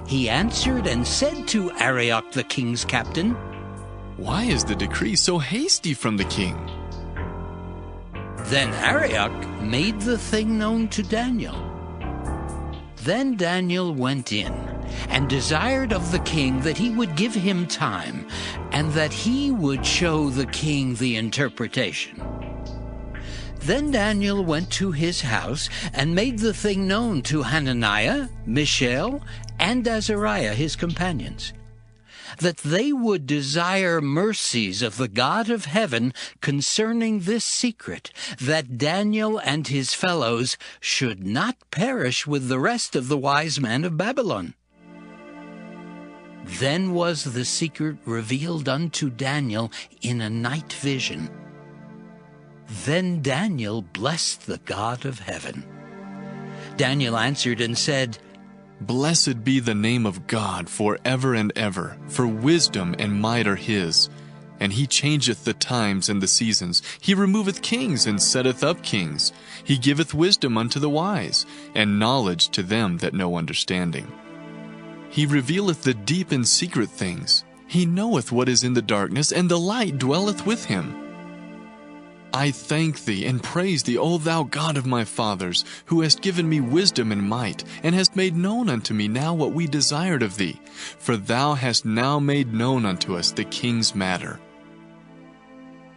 [SPEAKER 9] He answered and said to Arioch, the king's captain,
[SPEAKER 13] Why is the decree so hasty from the king?
[SPEAKER 9] Then Arioch made the thing known to Daniel. Then Daniel went in and desired of the king that he would give him time, and that he would show the king the interpretation. Then Daniel went to his house and made the thing known to Hananiah, Mishael, and Azariah his companions, that they would desire mercies of the God of heaven concerning this secret, that Daniel and his fellows should not perish with the rest of the wise men of Babylon. Then was the secret revealed unto Daniel in a night vision. Then Daniel blessed the God of heaven. Daniel answered and said,
[SPEAKER 13] Blessed be the name of God forever and ever, for wisdom and might are his. And he changeth the times and the seasons. He removeth kings and setteth up kings. He giveth wisdom unto the wise, and knowledge to them that know understanding. He revealeth the deep and secret things. He knoweth what is in the darkness, and the light dwelleth with him. I thank thee and praise thee, O thou God of my fathers, who hast given me wisdom and might, and hast made known unto me now what we desired of thee. For thou hast now made known unto us the king's matter.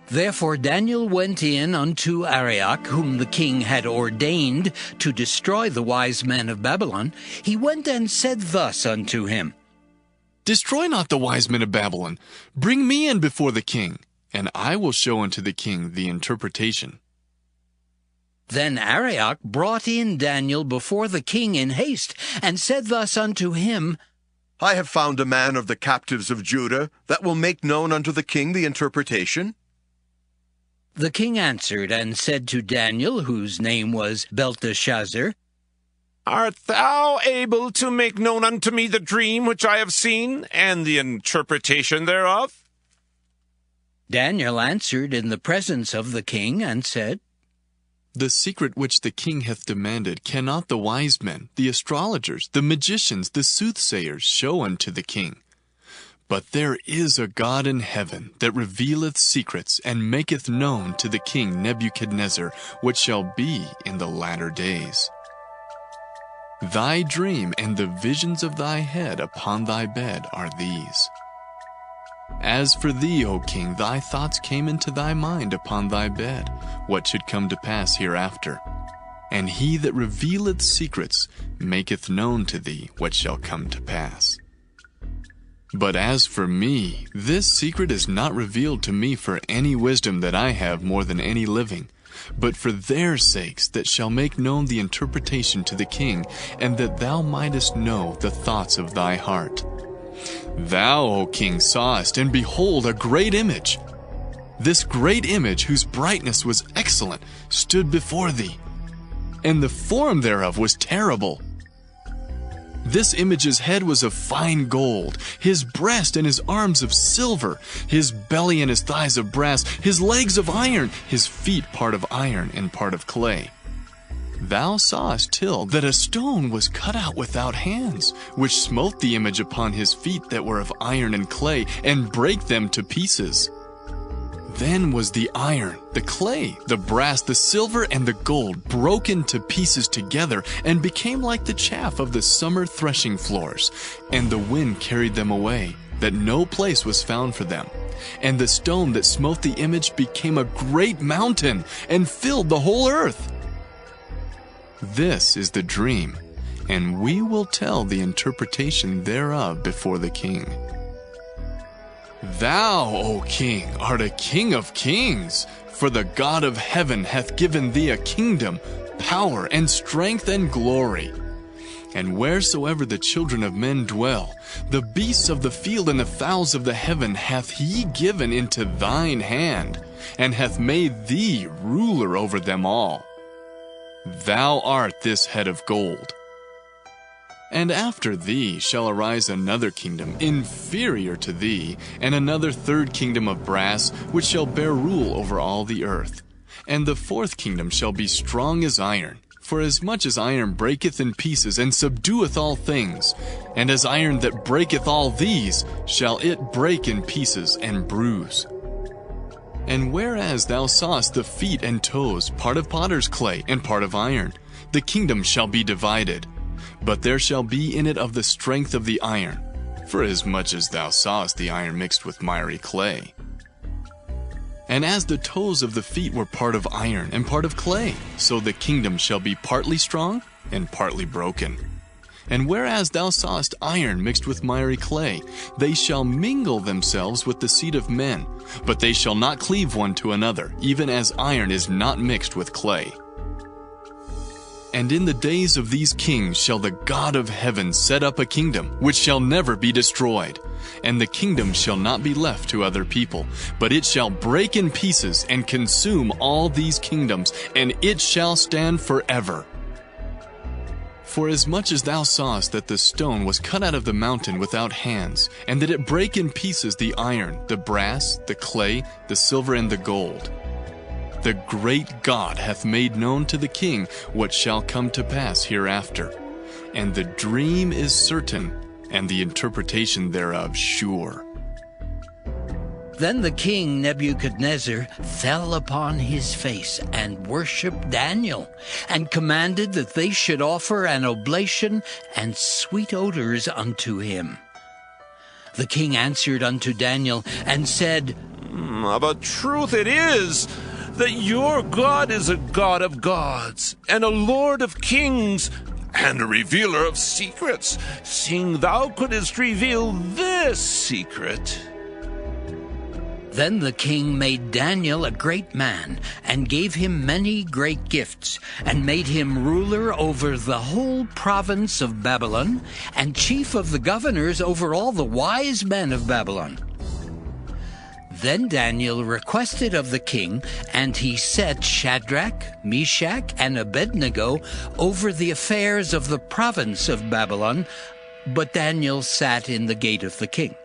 [SPEAKER 9] Therefore Daniel went in unto Arioch, whom the king had ordained to destroy the wise men of Babylon. He went and said thus unto him,
[SPEAKER 13] Destroy not the wise men of Babylon. Bring me in before the king, and I will show unto the king the interpretation.
[SPEAKER 9] Then Arioch brought in Daniel before the king in haste, and said thus unto him,
[SPEAKER 11] I have found a man of the captives of Judah that will make known unto the king the interpretation.
[SPEAKER 9] The king answered and said to Daniel, whose name was Belteshazzar,
[SPEAKER 14] Art thou able to make known unto me the dream which I have seen, and the interpretation thereof?
[SPEAKER 9] Daniel answered in the presence of the king, and said,
[SPEAKER 13] The secret which the king hath demanded cannot the wise men, the astrologers, the magicians, the soothsayers show unto the king. But there is a God in heaven that revealeth secrets, and maketh known to the king Nebuchadnezzar what shall be in the latter days. Thy dream and the visions of thy head upon thy bed are these. As for thee, O king, thy thoughts came into thy mind upon thy bed, what should come to pass hereafter. And he that revealeth secrets maketh known to thee what shall come to pass. But as for me, this secret is not revealed to me for any wisdom that I have more than any living, but for their sakes that shall make known the interpretation to the king, and that thou mightest know the thoughts of thy heart. Thou, O king, sawest, and behold, a great image. This great image, whose brightness was excellent, stood before thee, and the form thereof was terrible. This image's head was of fine gold, his breast and his arms of silver, his belly and his thighs of brass, his legs of iron, his feet part of iron and part of clay. Thou sawest till that a stone was cut out without hands, which smote the image upon his feet that were of iron and clay, and brake them to pieces. Then was the iron, the clay, the brass, the silver, and the gold broken to pieces together, and became like the chaff of the summer threshing floors, and the wind carried them away, that no place was found for them. And the stone that smote the image became a great mountain, and filled the whole earth. This is the dream, and we will tell the interpretation thereof before the king. Thou, O king, art a king of kings, for the God of heaven hath given thee a kingdom, power, and strength, and glory. And wheresoever the children of men dwell, the beasts of the field and the fowls of the heaven hath he given into thine hand, and hath made thee ruler over them all. Thou art this head of gold. And after thee shall arise another kingdom inferior to thee, and another third kingdom of brass, which shall bear rule over all the earth. And the fourth kingdom shall be strong as iron, for as much as iron breaketh in pieces, and subdueth all things, and as iron that breaketh all these, shall it break in pieces and bruise. And whereas thou sawest the feet and toes, part of potter's clay, and part of iron, the kingdom shall be divided. But there shall be in it of the strength of the iron, for as much as thou sawest the iron mixed with miry clay. And as the toes of the feet were part of iron and part of clay, so the kingdom shall be partly strong and partly broken. And whereas thou sawest iron mixed with miry clay, they shall mingle themselves with the seed of men, but they shall not cleave one to another, even as iron is not mixed with clay. And in the days of these kings shall the God of heaven set up a kingdom, which shall never be destroyed. And the kingdom shall not be left to other people, but it shall break in pieces and consume all these kingdoms, and it shall stand forever. For as much as thou sawest that the stone was cut out of the mountain without hands, and that it brake in pieces the iron, the brass, the clay, the silver, and the gold, the great God hath made known to the king what shall come to pass hereafter. And the dream is certain, and the interpretation thereof sure.
[SPEAKER 9] Then the king Nebuchadnezzar fell upon his face and worshipped Daniel, and commanded that they should offer an oblation and sweet odors unto him. The king answered unto Daniel and said,
[SPEAKER 14] Of a truth it is, that your God is a God of gods, and a Lord of kings, and a revealer of secrets, seeing thou couldst reveal this secret.
[SPEAKER 9] Then the king made Daniel a great man, and gave him many great gifts, and made him ruler over the whole province of Babylon, and chief of the governors over all the wise men of Babylon. Then Daniel requested of the king, and he set Shadrach, Meshach, and Abednego over the affairs of the province of Babylon, but Daniel sat in the gate of the king.